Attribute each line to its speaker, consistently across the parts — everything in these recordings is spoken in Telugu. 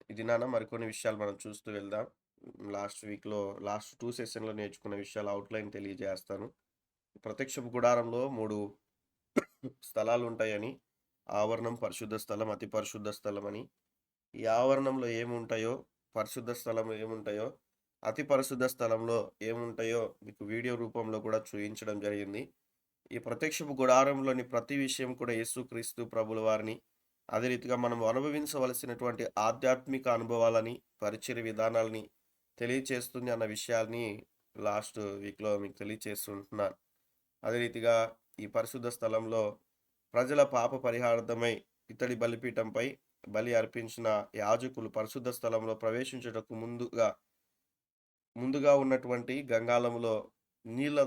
Speaker 1: ఇది నాన్న మరికొన్ని విషయాలు మనం చూస్తూ వెళ్దాం. లాస్ట్ 2 సెషన్‌లో నేర్చుకున్న విషయాల ఔట్‌లైన్ తెలియజేస్తాను. ప్రత్యక్షపు గుడారంలో 3 స్థలాలుంటాయని, ఆవరణం, పరిశుద్ధ స్థలం, అతి పరిశుద్ధ స్థలం అని. ఈ ఆవరణంలో ఏముంటాయో, పరిశుద్ధ స్థలంలో ఏముంటాయో, అతి పరిశుద్ధ స్థలంలో ఏముంటాయో మీకు వీడియో రూపంలో కూడా చూయించడం జరిగింది. ఈ ప్రత్యక్షపు గుడారంలోని ప్రతి విషయం కూడా యేసుక్రీస్తు ప్రభుల వారిని, అదే రీతిగా మనం అనుభవించవలసినటువంటి ఆధ్యాత్మిక అనుభవాలని, పరిచర్య విధానాలని తెలియచేస్తుంది అన్న విషయాన్ని లాస్ట్ వీక్‌లో మీకు తెలియచేస్తుంటున్నాను. అదే రీతిగా ఈ పరిశుద్ధ స్థలంలో ప్రజల పాప పరిహారార్థమై ఇత్తడి బలిపీఠంపై బలి అర్పించిన యాజకులు పరిశుద్ధ స్థలంలో ప్రవేశించుటకు ముందుగా ఉన్నటువంటి గంగాళములో నీళ్ళ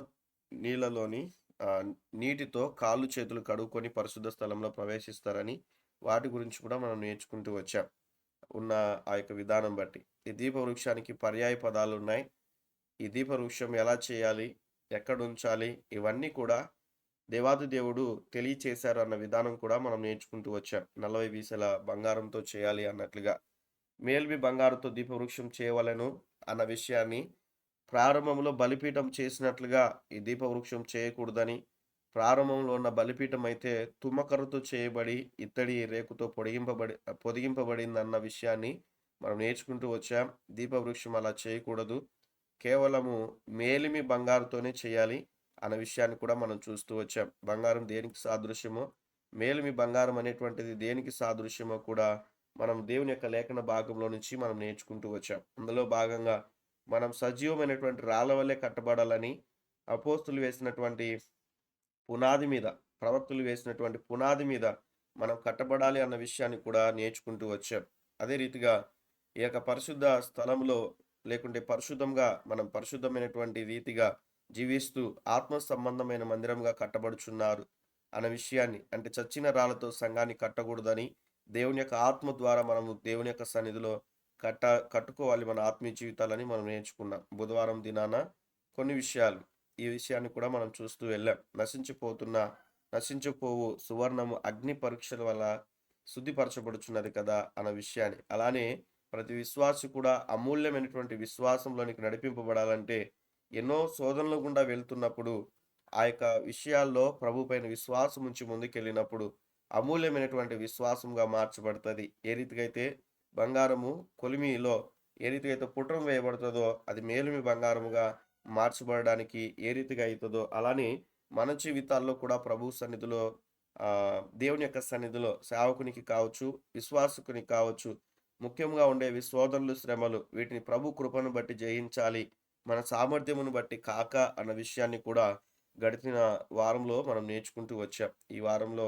Speaker 1: నీళ్ళలోని ఆహ్, నీటితో కాళ్ళు, చేతులు కడుక్కొని పరిశుద్ధ స్థలంలో ప్రవేశిస్తారని వాటి గురించి కూడా మనం నేర్చుకుంటూ వచ్చాం. ఉన్న ఆ యొక్క విధానం బట్టి. ఈ దీపవృక్షానికి పర్యాయ పదాలున్నాయి. ఈ దీపవృక్షం ఎలా చేయాలి? ఎక్కడుంచాలి? ఇవన్నీ కూడా దేవాది దేవుడు తెలియచేశారు అన్న విధానం కూడా మనం నేర్చుకుంటూ వచ్చాం. 40 వీసల బంగారంతో చేయాలి అన్నట్లుగా. మేలిమి బంగారుతో దీపవృక్షం చేయవలెను అన్న విషయాన్ని ప్రారంభంలో బలిపీఠం చేసినట్లుగా ఈ దీపవృక్షం చేయకూడదని, ప్రారంభంలో ఉన్న బలిపీఠం అయితే తుమ్మకర్రతో చేయబడి, ఇత్తడి రేకుతో పొదిగింపబడిందన్న విషయాన్ని మనం నేర్చుకుంటూ వచ్చాం. దీపవృక్షం అలా చేయకూడదు. కేవలము మేలిమి బంగారుతోనే చేయాలి అన్న విషయాన్ని కూడా మనం చూస్తూ వచ్చాం. బంగారం దేనికి సాదృశ్యమో, మేలిమి బంగారం అనేటువంటిది దేనికి సాదృశ్యమో కూడా మనం దేవుని యొక్క లేఖన భాగంలో నుంచి మనం నేర్చుకుంటూ వచ్చాం. అందులో భాగంగా మనం సజీవమైనటువంటి రాళ్ళ వల్లే కట్టబడాలని అపోస్తులు వేసినటువంటి పునాది మీద, ప్రవక్తలు వేసినటువంటి పునాది మీద మనం కట్టబడాలి అన్న విషయాన్ని కూడా నేర్చుకుంటూ వచ్చాం. అదే రీతిగా ఈ యొక్క పరిశుద్ధ స్థలంలో లేకుంటే పరిశుద్ధంగా మనం పరిశుద్ధమైనటువంటి రీతిగా జీవిస్తూ ఆత్మ సంబంధమైన మందిరంగా కట్టబడుచున్నారు అన్న విషయాన్ని, అంటే చచ్చిన రాళ్ళతో సంఘాన్ని కట్టకూడదని, దేవుని యొక్క ఆత్మ ద్వారా మనము దేవుని యొక్క సన్నిధిలో కట్ట కట్టుకోవాలి మన ఆత్మీయ జీవితాలని మనం నేర్చుకున్నాం. బుధవారం దినాన కొన్ని విషయాలు, ఈ విషయాన్ని కూడా మనం చూస్తూ వెళ్ళాం. నశించిపోవు సువర్ణము అగ్ని పరీక్షల వల్ల శుద్ధిపరచబడుచున్నది కదా అన్న విషయాన్ని. అలానే ప్రతి విశ్వాసి కూడా అమూల్యమైనటువంటి విశ్వాసంలోనికి నడిపింపబడాలంటే ఎన్నో శోధనల గుండా వెళ్తున్నప్పుడు ఆ యొక్క విషయాల్లో ప్రభు పైన విశ్వాసం ఉంచి ముందుకెళ్ళినప్పుడు అమూల్యమైనటువంటి విశ్వాసంగా మార్చబడుతుంది. ఏ రీతిగా అయితే బంగారము కొలిమిలో ఏ రీతిగా అయితే పుటం వేయబడుతుందో అది మేలిమి బంగారముగా మార్చబడడానికి ఏ రీతిగా అవుతుందో, అలానే మన జీవితాల్లో కూడా ప్రభు సన్నిధిలో దేవుని యొక్క సన్నిధిలో సేవకునికి కావచ్చు, విశ్వాసకునికి కావచ్చు, ముఖ్యంగా ఉండేవి శోధనలు, శ్రమలు. వీటిని ప్రభు కృపను బట్టి జయించాలి. మన సామర్థ్యమును బట్టి కాక అన్న విషయాన్ని కూడా గడిచిన వారంలో మనం నేర్చుకుంటూ వచ్చాం. ఈ వారంలో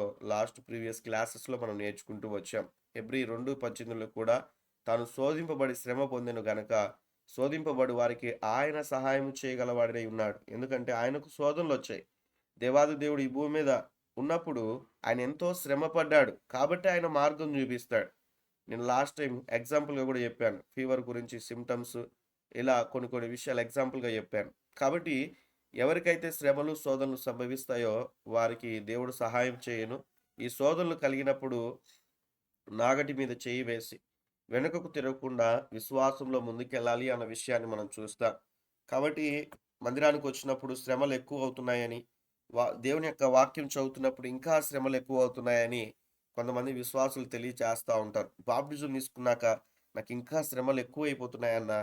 Speaker 1: ప్రీవియస్ క్లాసెస్‌లో మనం నేర్చుకుంటూ వచ్చాం. హెబ్రీ 2:18లో కూడా తాను శోధింపబడి శ్రమ పొందెను గనక శోధింపబడు వారికి ఆయన సహాయం చేయగలవాడై ఉన్నాడు. ఎందుకంటే ఆయనకు శోధనలొచ్చాయి. దేవాది దేవుడు ఈ భూమి మీద ఉన్నప్పుడు ఆయన ఎంతో శ్రమ పడ్డాడు. కాబట్టి ఆయన మార్గం చూపిస్తాడు. నేను లాస్ట్ టైమ్ ఎగ్జాంపుల్‌గా గూడా చెప్పాను. ఫీవర్ గురించి సింప్టమ్స్ ఇలా కొన్ని కొన్ని విషయాలు ఎగ్జాంపుల్‌గా చెప్పాను. కాబట్టి ఎవరికైతే శ్రమలు, శోధనలు సంభవిస్తాయో వారికి దేవుడు సహాయం చేయను. ఈ శోధనలు కలిగినప్పుడు నాగటి మీద చేయి వేసి వెనుకకు తిరగకుండా విశ్వాసంలో ముందుకెళ్ళాలి అన్న విషయాన్ని మనం చూస్తాం. కాబట్టి మందిరానికి వచ్చినప్పుడు శ్రమలు ఎక్కువ అవుతున్నాయని, దేవుని యొక్క వాక్యం చదువుతున్నప్పుడు ఇంకా శ్రమలు ఎక్కువ అవుతున్నాయని కొంతమంది విశ్వాసులు తెలియచేస్తా ఉంటారు. బాప్టిజం తీసుకున్నాక నాకు ఇంకా శ్రమలు ఎక్కువైపోతున్నాయన్న.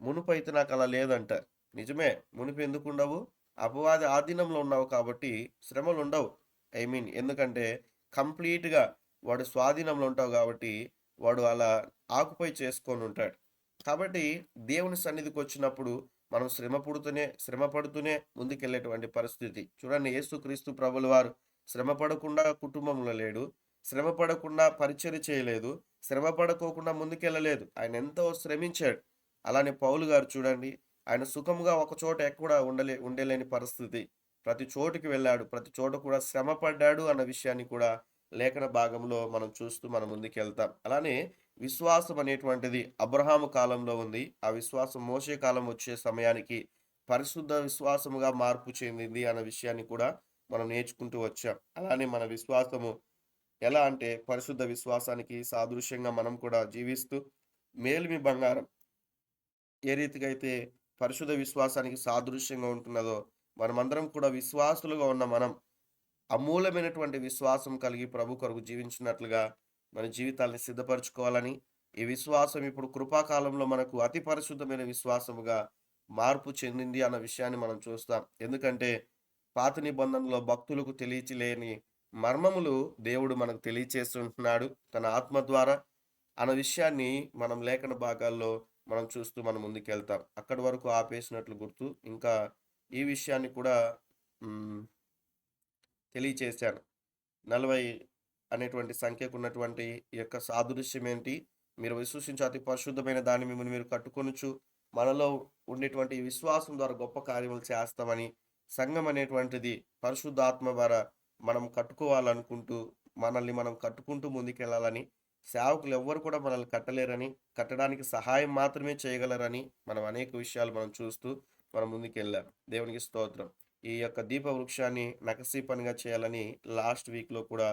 Speaker 1: మునుపైతే నాకు అలా లేదంటారు. నిజమే, మునుపు ఎందుకు ఉండవు? అపవాది ఆధీనంలో ఉన్నావు కాబట్టి శ్రమలు ఉండవు. ఐ మీన్ ఎందుకంటే కంప్లీట్‌గా వాడు స్వాధీనంలో ఉంటావు కాబట్టి వాడు అలా ఆక్యుపై చేసుకొని ఉంటాడు. కాబట్టి దేవుని సన్నిధికొచ్చినప్పుడు మనం శ్రమ పడుతూనే ముందుకెళ్ళేటువంటి పరిస్థితి. చూడండి, యేసుక్రీస్తు ప్రభుల వారు శ్రమ పడకుండా కుటుంబంలో లేడు. శ్రమ పడకుండా పరిచర్య చేయలేదు. శ్రమ పడుకోకుండా ముందుకెళ్ళలేదు. ఆయన ఎంతో శ్రమించాడు. అలానే పౌలు గారు చూడండి, ఆయన సుఖముగా ఒక చోట ఎక్కడ ఉండలేని పరిస్థితి. ప్రతి చోటుకి వెళ్ళాడు. ప్రతి చోట కూడా శ్రమ పడ్డాడు అన్న విషయాన్ని కూడా లేఖన భాగంలో మనం చూస్తూ మనం ముందుకెళ్తాం. అలానే విశ్వాసం అనేటువంటిది అబ్రహాము కాలంలో ఉంది. ఆ విశ్వాసం మోషే కాలం వచ్చే సమయానికి పరిశుద్ధ విశ్వాసముగా మార్పు చెందింది అన్న విషయాన్ని కూడా మనం నేర్చుకుంటూ వచ్చాం. అలానే మన విశ్వాసము ఎలా అంటే పరిశుద్ధ విశ్వాసానికి సాదృశ్యంగా మనం కూడా జీవిస్తూ మేలిమి బంగారం ఏ రీతిగా అయితే పరిశుద్ధ విశ్వాసానికి సాదృశ్యంగా ఉంటున్నదో, మనమందరం కూడా విశ్వాసులుగా ఉన్న మనం అమూల్యమైనటువంటి విశ్వాసం కలిగి ప్రభు కొరకు జీవించినట్లుగా మన జీవితాల్ని సిద్ధపరచుకోవాలని, ఈ విశ్వాసం ఇప్పుడు కృపాకాలంలో మనకు అతి పరిశుద్ధమైన విశ్వాసముగా మార్పు చెందింది అన్న విషయాన్ని మనం చూస్తాం. ఎందుకంటే పాత నిబంధనలో భక్తులకు తెలియలేని మర్మములు దేవుడు మనకు తెలియచేస్తుంటున్నాడు తన ఆత్మ ద్వారా అన్న విషయాన్ని మనం లేఖన భాగాల్లో మనం చూస్తూ మనం ముందుకెళ్తాం. అక్కడి వరకు ఆపేసినట్లు గుర్తు. ఇంకా ఈ విషయాన్ని కూడా హ్మ్. తెలియచేశాను. 40 అనేటువంటి సంఖ్యకున్నటువంటి ఈ యొక్క సాదృశ్యం ఏంటి? మీరు విశ్వసించు అతి పరిశుద్ధమైన దాన్ని మిమ్మల్ని మీరు కట్టుకొనుచు, మనలో ఉండేటువంటి ఈ విశ్వాసం ద్వారా గొప్ప కార్యములు చేస్తామని, సంఘం అనేటువంటిది పరిశుద్ధాత్మ ద్వారా మనం కట్టుకోవాలనుకుంటూ, మనల్ని మనం కట్టుకుంటూ ముందుకెళ్ళాలని, సేవకులు ఎవ్వరు కూడా మనల్ని కట్టలేరని, కట్టడానికి సహాయం మాత్రమే చేయగలరని, మనం అనేక విషయాలు మనం చూస్తూ మనం ముందుకెళ్ళాం. దేవునికి స్తోత్రం. ఈ యొక్క దీప వృక్షాన్ని నకసీ పనిగా చేయాలని లాస్ట్ వీక్‌లో కూడా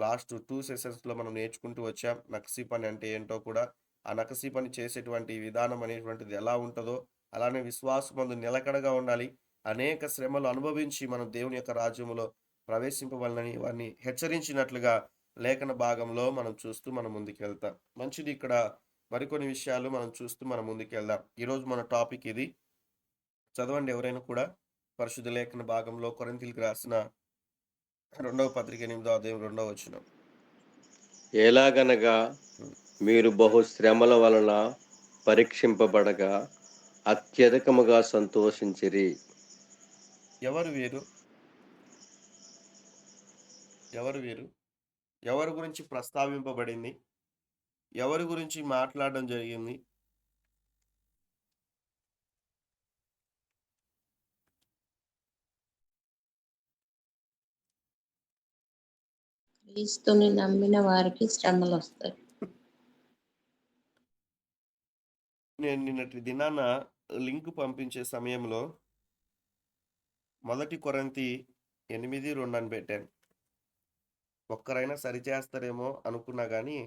Speaker 1: లాస్ట్ 2 సెషన్స్‌లో మనం నేర్చుకుంటూ వచ్చాం. నకసీ పని అంటే ఏంటో కూడా, ఆ నకసీ పని చేసేటువంటి విధానం అనేటువంటిది ఎలా ఉంటదో, అలానే విశ్వాసమందు నిలకడగా ఉండాలి. అనేక శ్రమలు అనుభవించి మనం దేవుని యొక్క రాజ్యములో ప్రవేశింపవలనని వారిని హెచ్చరించినట్లుగా లేఖన భాగంలో మనం చూస్తూ మనం ముందుకెళ్తాం. మంచిది ఇక్కడ మరికొన్ని విషయాలు మనం చూస్తూ మనం ముందుకెళ్దాం. ఈరోజు మన టాపిక్ ఇది. చదవండి ఎవరైనా కూడా. పరిశుద్ధ లేఖన భాగంలో కొరింథీయులకు రాసిన 2వ పత్రిక 8వ అధ్యాయం 2వ వచనం.
Speaker 2: ఎలాగనగా
Speaker 1: హ్మ్.
Speaker 2: మీరు బహు శ్రమల వలన పరీక్షింపబడగా అత్యధికముగా సంతోషించిరి.
Speaker 1: ఎవరు వీరు? ఎవరు వీరు? ఎవరి గురించి ప్రస్తావింపబడింది? ఎవరి గురించి మాట్లాడడం జరిగింది?
Speaker 3: క్రీస్తుని నమ్మిన వారికి శ్రమలొస్తాయి.
Speaker 1: నేను నిన్నటి దినాన లింక్ పంపించే సమయంలో 1 కొరింథీ 8:2 అని పెట్టాను. ఒక్కరైనా సరిచేస్తారేమో అనుకున్నా గానీ,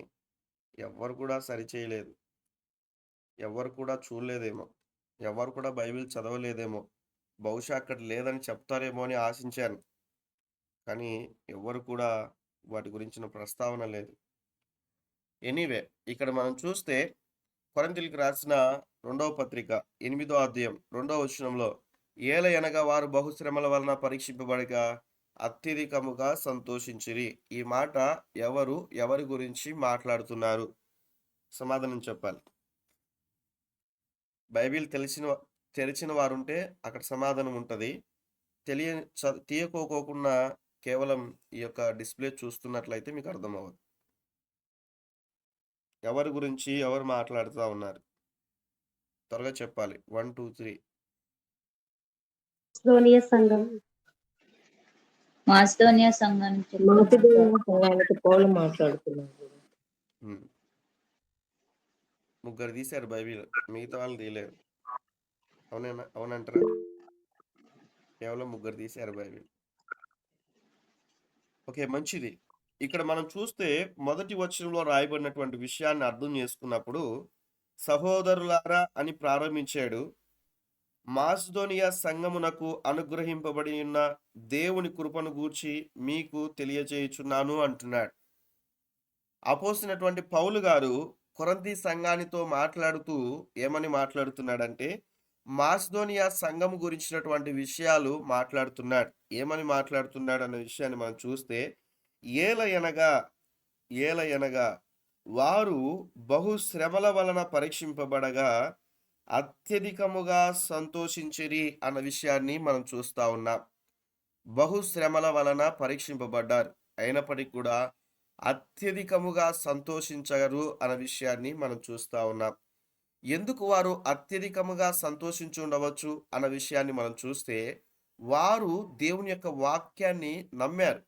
Speaker 1: ఎవ్వరు కూడా సరిచేయలేదు. ఎవ్వరు కూడా చూడలేదేమో. ఎవ్వరు కూడా బైబిల్ చదవలేదేమో. బహుశా అక్కడ లేదని చెప్తారేమో అని ఆశించాను. కానీ ఎవ్వరు కూడా వాటి గురించిన ప్రస్తావన లేదు. ఎనీవే ఇక్కడ మనం చూస్తే కొరింథీయులకు రాసిన 2వ పత్రిక 8వ అధ్యాయం 2వ వచనంలో ఏలయనగా వారు బహుశ్రమల వలన పరీక్షింపబడగా అత్యధికముగా సంతోషించిరి. ఈ మాట ఎవరి గురించి మాట్లాడుతున్నారు? సమాధానం చెప్పాలి. బైబిల్ తెరిచిన వారుంటే అక్కడ సమాధానం ఉంటది. తీయకోకోకుండా కేవలం ఈ యొక్క డిస్ప్లే చూస్తున్నట్లయితే మీకు అర్థమవ్వదు. ఎవరి గురించి ఎవరు మాట్లాడుతా ఉన్నారు? త్వరగా చెప్పాలి. 1, 2, 3.
Speaker 4: మాసిదోనియా సంఘం
Speaker 3: మాసిదోనియా సంఘానికి
Speaker 4: మాసిదోనియా సంఘానికి పౌలు మాట్లాడుతున్నాడు.
Speaker 1: ముగ్గురు తీశారు బైబిల్, మిగతా వాళ్ళు తీయలేరు. అవునంటారా? కేవలం ముగ్గురు తీశారు బైబిల్. ఓకే, మంచిది. ఇక్కడ మనం చూస్తే మొదటి వచనంలో రాయబడినటువంటి విషయాన్ని అర్థం చేసుకున్నప్పుడు సహోదరులారా అని ప్రారంభించాడు. మాసిదోనియా సంఘమునకు అనుగ్రహింపబడి ఉన్న దేవుని కృపను గూర్చి మీకు తెలియజేయుచున్నాను అంటున్నాడు. అపోస్తలుడైనటువంటి పౌలు గారు కొరింథీ సంఘానితో మాట్లాడుతూ ఏమని మాట్లాడుతున్నాడంటే, మాసిదోనియా సంఘము గురించినటువంటి విషయాలు మాట్లాడుతున్నాడు. ఏమని మాట్లాడుతున్నాడు అన్న విషయాన్ని మనం చూస్తే, ఏలయనగా వారు బహుశ్రమల వలన పరీక్షింపబడగా అత్యధికముగా సంతోషించిరి అన్న విషయాన్ని మనం చూస్తా ఉన్నాం. బహుశ్రమల వలన పరీక్షింపబడ్డారు, అయినప్పటికీ కూడా అత్యధికముగా సంతోషించరు అన్న విషయాన్ని మనం చూస్తా ఉన్నాం. ఎందుకు వారు అత్యధికముగా సంతోషించి ఉండవచ్చు అన్న విషయాన్ని మనం చూస్తే, వారు దేవుని యొక్క వాక్యాన్ని నమ్మారు,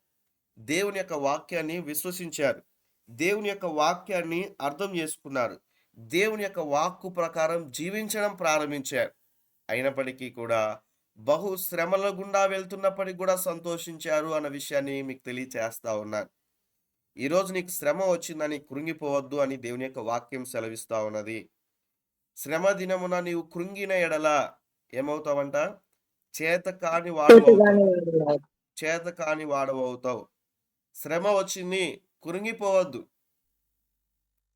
Speaker 1: దేవుని యొక్క వాక్యాన్ని విశ్వసించారు, దేవుని యొక్క వాక్యాన్ని అర్థం చేసుకున్నారు, దేవుని యొక్క వాక్కు ప్రకారం జీవించడం ప్రారంభించారు. అయినప్పటికీ కూడా బహు శ్రమల గుండా వెళ్తున్నప్పటికీ కూడా సంతోషించారు అన్న విషయాన్ని మీకు తెలియచేస్తా ఉన్నాను. ఈరోజు నీకు శ్రమ వచ్చిందని కృంగిపోవద్దు అని దేవుని యొక్క వాక్యం సెలవిస్తా ఉన్నది. శ్రమ దినమున నీవు కృంగిన ఎడల ఏమవుతావంట? చేతకాని వాడవవుతావు.
Speaker 4: చేతగాని
Speaker 1: చేతకాని వాడవవుతావు. శ్రమ వచ్చింది, కృంగిపోవద్దు.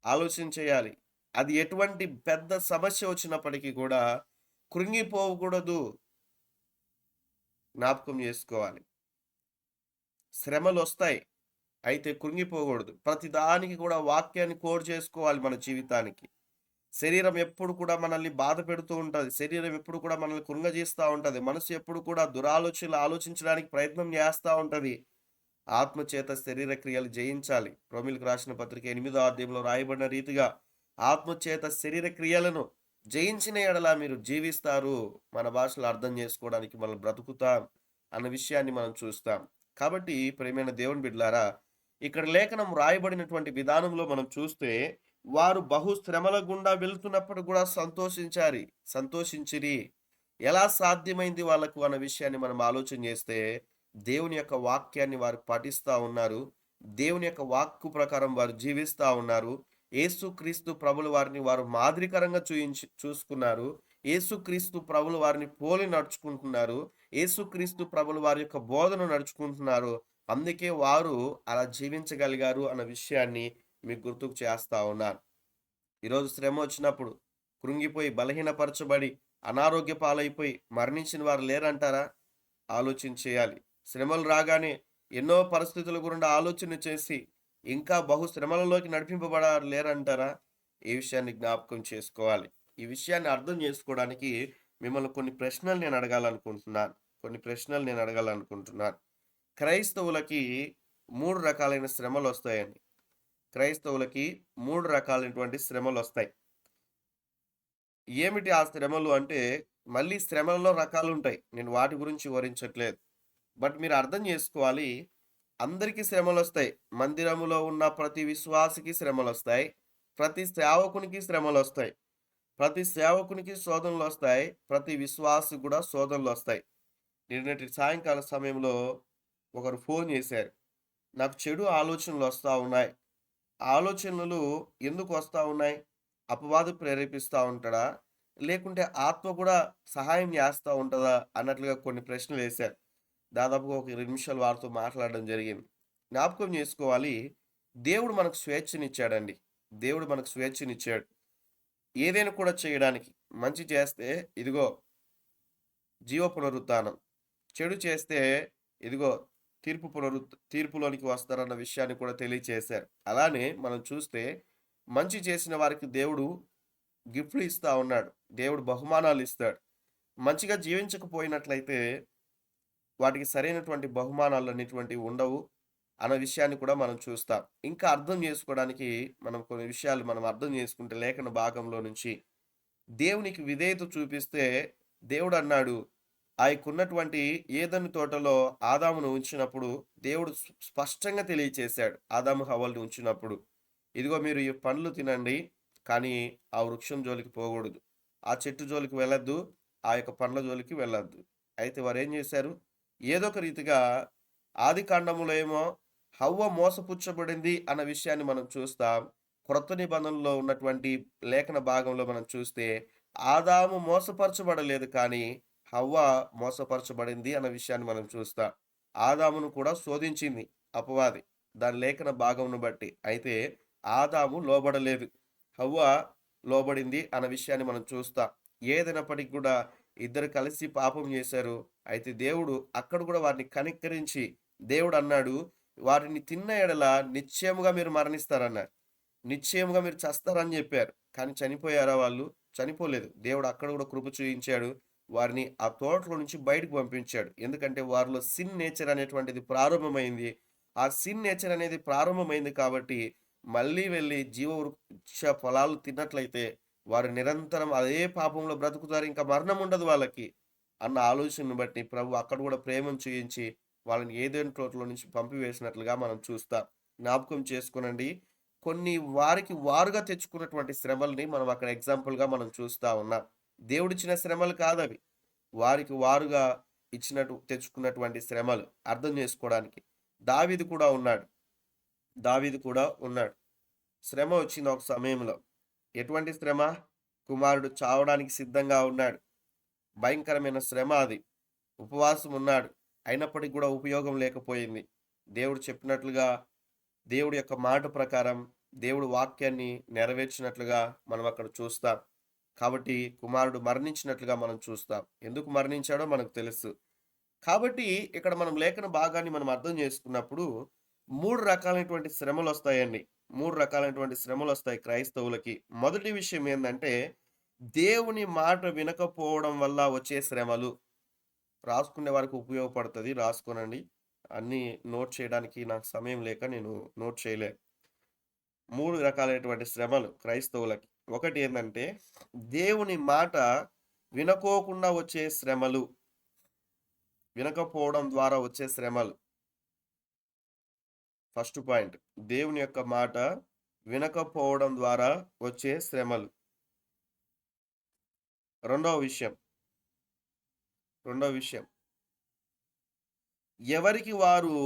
Speaker 1: ఆలోచన చేయాలి. అది ఎటువంటి పెద్ద సమస్య వచ్చినప్పటికీ కూడా కృంగిపోకూడదు. జ్ఞాపకం చేసుకోవాలి. శ్రమలొస్తాయి. అయితే కృంగిపోకూడదు. ప్రతి దానికి కూడా వాక్యాన్ని కోడ్ చేసుకోవాలి మన జీవితానికి. శరీరం ఎప్పుడు కూడా మనల్ని బాధ పెడుతూ ఉంటది. శరీరం ఎప్పుడు కూడా మనల్ని కృంగజేస్తా ఉంటది. మనసు ఎప్పుడు కూడా దురాలోచనలు ఆలోచించడానికి ప్రయత్నం చేస్తా ఉంటది. ఆత్మ చేత శరీర క్రియలు జయించాలి. రోమీయులకు రాసిన పత్రిక 8వ అధ్యాయంలో రాయబడిన రీతిగా ఆత్మ చేత శరీర క్రియలను జయించిన ఎడల మీరు జీవిస్తారు. మన భాషలో అర్థం చేసుకోవడానికి మనం బ్రతుకుతాం అన్న విషయాన్ని మనం చూస్తాం. కాబట్టి ప్రియమైన దేవుని బిడ్డలారా, ఇక్కడ లేఖనం రాయబడినటువంటి విధానంలో మనం చూస్తే వారు బహు శ్రమల గుండా వెళ్తున్నప్పుడు కూడా సంతోషించిరి. ఎలా సాధ్యమైంది వాళ్ళకు అన్న విషయాన్ని మనం ఆలోచన చేస్తే దేవుని యొక్క వాక్యాన్ని వారు పాటిస్తా ఉన్నారు. దేవుని యొక్క వాక్కు ప్రకారం వారు జీవిస్తా ఉన్నారు. యేసుక్రీస్తు ప్రభుల వారిని వారు మాదిరికరంగా చూసుకున్నారు. యేసుక్రీస్తు ప్రభుల వారిని పోలి నడుచుకుంటున్నారు. యేసుక్రీస్తు ప్రభుల వారి యొక్క బోధన నడుచుకుంటున్నారు. అందుకే వారు అలా జీవించగలిగారు అన్న విషయాన్ని మీకు గుర్తుకు చేస్తా ఉన్నాను. ఈరోజు శ్రమ వచ్చినప్పుడు కృంగిపోయి బలహీనపరచబడి అనారోగ్య పాలైపోయి మరణించిన వారు లేరంటారా? ఆలోచన చేయాలి. శ్రమలు రాగానే ఎన్నో పరిస్థితుల గురించి ఆలోచన చేసి ఇంకా బహు శ్రమలలోకి నడిపింపబడారు లేరంటారా? ఈ విషయాన్ని జ్ఞాపకం చేసుకోవాలి. ఈ విషయాన్ని అర్థం చేసుకోవడానికి మిమ్మల్ని కొన్ని ప్రశ్నలు నేను అడగాలనుకుంటున్నాను. క్రైస్తవులకి 3 రకాలైన శ్రమలు వస్తాయండి. క్రైస్తవులకి 3 రకాలైనటువంటి శ్రమలు వస్తాయి. ఏమిటి ఆ శ్రమలు అంటే, మళ్ళీ శ్రమలలో రకాలు ఉంటాయి. నేను వాటి గురించి వివరించట్లేదు. బట్ మీరు అర్థం చేసుకోవాలి. అందరికీ శ్రమలొస్తాయి. మందిరములో ఉన్న ప్రతి విశ్వాసికి శ్రమలొస్తాయి. ప్రతి సేవకునికి శ్రమలొస్తాయి. ప్రతి సేవకునికి శోధనలొస్తాయి. ప్రతి విశ్వాసికి కూడా శోధనలొస్తాయి. నిన్నటి సాయంకాల సమయంలో ఒకరు ఫోన్ చేశారు. నాకు చెడు ఆలోచనలు వస్తా ఉన్నాయి. ఆలోచనలు ఎందుకు వస్తా ఉన్నాయి? అపవాదు ప్రేరేపిస్తా ఉంటాడా? లేకుంటే ఆత్మ కూడా సహాయం చేస్తా ఉంటదా? అన్నట్లుగా కొన్ని ప్రశ్నలు వేశారు. దాదాపుగా ఒక 20 నిమిషాలు వారితో మాట్లాడడం జరిగింది. జ్ఞాపకం చేసుకోవాలి. దేవుడు మనకు స్వేచ్ఛనిచ్చాడండి. దేవుడు మనకు స్వేచ్ఛనిచ్చాడు. ఏదైనా కూడా చేయడానికి. మంచి చేస్తే ఇదిగో జీవ పునరుత్థానం. చెడు చేస్తే ఇదిగో తీర్పులోనికి వస్తారన్న విషయాన్ని కూడా తెలియచేశారు. అలానే మనం చూస్తే మంచి చేసిన వారికి దేవుడు గిఫ్ట్లు ఇస్తా ఉన్నాడు. దేవుడు బహుమానాలు ఇస్తాడు. మంచిగా జీవించకపోయినట్లయితే వాటికి సరైనటువంటి బహుమానాలు అనేటువంటివి ఉండవు అన్న విషయాన్ని కూడా మనం చూస్తాం. ఇంకా అర్థం చేసుకోవడానికి మనం కొన్ని విషయాలు మనం అర్థం చేసుకుంటే లేఖన భాగంలో నుంచి దేవునికి విధేయత చూపిస్తే దేవుడు అన్నాడు, ఆయనకున్నటువంటి ఏదెను తోటలో ఆదామును ఉంచినప్పుడు దేవుడు స్పష్టంగా తెలియచేశాడు. ఆదాము హవ్వల్ని ఉంచినప్పుడు, ఇదిగో మీరు ఈ పండ్లు తినండి, కానీ ఆ వృక్షం జోలికి పోకూడదు, ఆ చెట్టు జోలికి వెళ్ళొద్దు, ఆ యొక్క పండ్ల జోలికి వెళ్ళొద్దు. అయితే వారు ఏం చేశారు? ఏదో ఒక రీతిగా ఆది కాండములో ఏమో హవ్వ మోసపుచ్చబడింది అన్న విషయాన్ని మనం చూస్తాం. క్రొత్త నిబంధనలో ఉన్నటువంటి లేఖన భాగంలో మనం చూస్తే ఆదాము మోసపరచబడలేదు, కానీ హవ్వ మోసపరచబడింది అన్న విషయాన్ని మనం చూస్తాం. ఆదామును కూడా శోధించింది అపవాది దాని లేఖన భాగమును బట్టి. అయితే ఆదాము లోబడలేదు, హవ్వ లోబడింది అన్న విషయాన్ని మనం చూస్తాం. ఏదైనప్పటికీ కూడా ఇద్దరు కలిసి పాపం చేశారు. అయితే దేవుడు అక్కడ కూడా వారిని కనికరించి దేవుడు అన్నాడు, వారిని తిన్న ఎడల నిశ్చయముగా మీరు మరణిస్తారన్నారు. నిశ్చయముగా మీరు చస్తారని చెప్పారు. కానీ చనిపోయారా వాళ్ళు? చనిపోలేదు. దేవుడు అక్కడ కూడా కృప చూయించాడు. వారిని ఆ తోటలో నుంచి బయటకు పంపించాడు. ఎందుకంటే వారిలో సిన్ నేచర్ అనేటువంటిది ప్రారంభమైంది. ఆ సిన్ నేచర్ అనేది ప్రారంభమైంది కాబట్టి మళ్ళీ వెళ్ళి జీవవృక్ష ఫలాలు తిన్నట్లయితే వారు నిరంతరం అదే పాపంలో బ్రతుకుతారు, ఇంకా మరణం ఉండదు వాళ్ళకి అన్న ఆలోచనను బట్టి ప్రభు అక్కడ కూడా ప్రేమను చూయించి వాళ్ళని ఏదైనా తోటలో నుంచి పంపివేసినట్లుగా మనం చూస్తాం. జ్ఞాపకం చేసుకునండి, కొన్ని వారికి వారుగా తెచ్చుకున్నటువంటి శ్రమల్ని మనం అక్కడ ఎగ్జాంపుల్గా మనం చూస్తా ఉన్నాం. దేవుడిచ్చిన శ్రమలు కాదవి, వారికి వారుగా తెచ్చుకున్నటువంటి శ్రమలు. అర్థం చేసుకోవడానికి దావీదు కూడా ఉన్నాడు. దావీదు కూడా ఉన్నాడు. శ్రమ వచ్చింది ఒక సమయంలో. ఎటువంటి శ్రమ? కుమారుడు చావడానికి సిద్ధంగా ఉన్నాడు. భయంకరమైన శ్రమ అది. ఉపవాసం ఉన్నాడు. అయినప్పటికి కూడా ఉపయోగం లేకపోయింది. దేవుడు చెప్పినట్లుగా, దేవుడి యొక్క మాట ప్రకారం, దేవుడి వాక్యాన్ని నెరవేర్చినట్లుగా మనం అక్కడ చూస్తాం. కాబట్టి కుమారుడు మరణించినట్లుగా మనం చూస్తాం. ఎందుకు మరణించాడో మనకు తెలుసు. కాబట్టి ఇక్కడ మనం లేఖన భాగాన్ని మనం అర్థం చేసుకున్నప్పుడు 3 రకాలైనటువంటి శ్రమలొస్తాయండి. 3 రకాలైనటువంటి శ్రమలొస్తాయి క్రైస్తవులకి. మొదటి విషయం ఏందంటే, దేవుని మాట వినకపోవడం వల్ల వచ్చే శ్రమలు. రాసుకునే వారికి ఉపయోగపడతది. రాసుకోనండి. అన్నీ నోట్ చేయడానికి నాకు సమయం లేక నేను నోట్ చేయలే. 3 రకాలైనటువంటి శ్రమలు క్రైస్తవులకి. ఒకటి ఏందంటే, దేవుని మాట వినుకోకుండా వచ్చే శ్రమలు. వినకపోవడం ద్వారా వచ్చే శ్రమలు. First point. దేవుని యొక్క మాట వినకపోవడం ద్వారా వచ్చే శ్రమలు. రెండవ విషయం. ఎవరికి వారు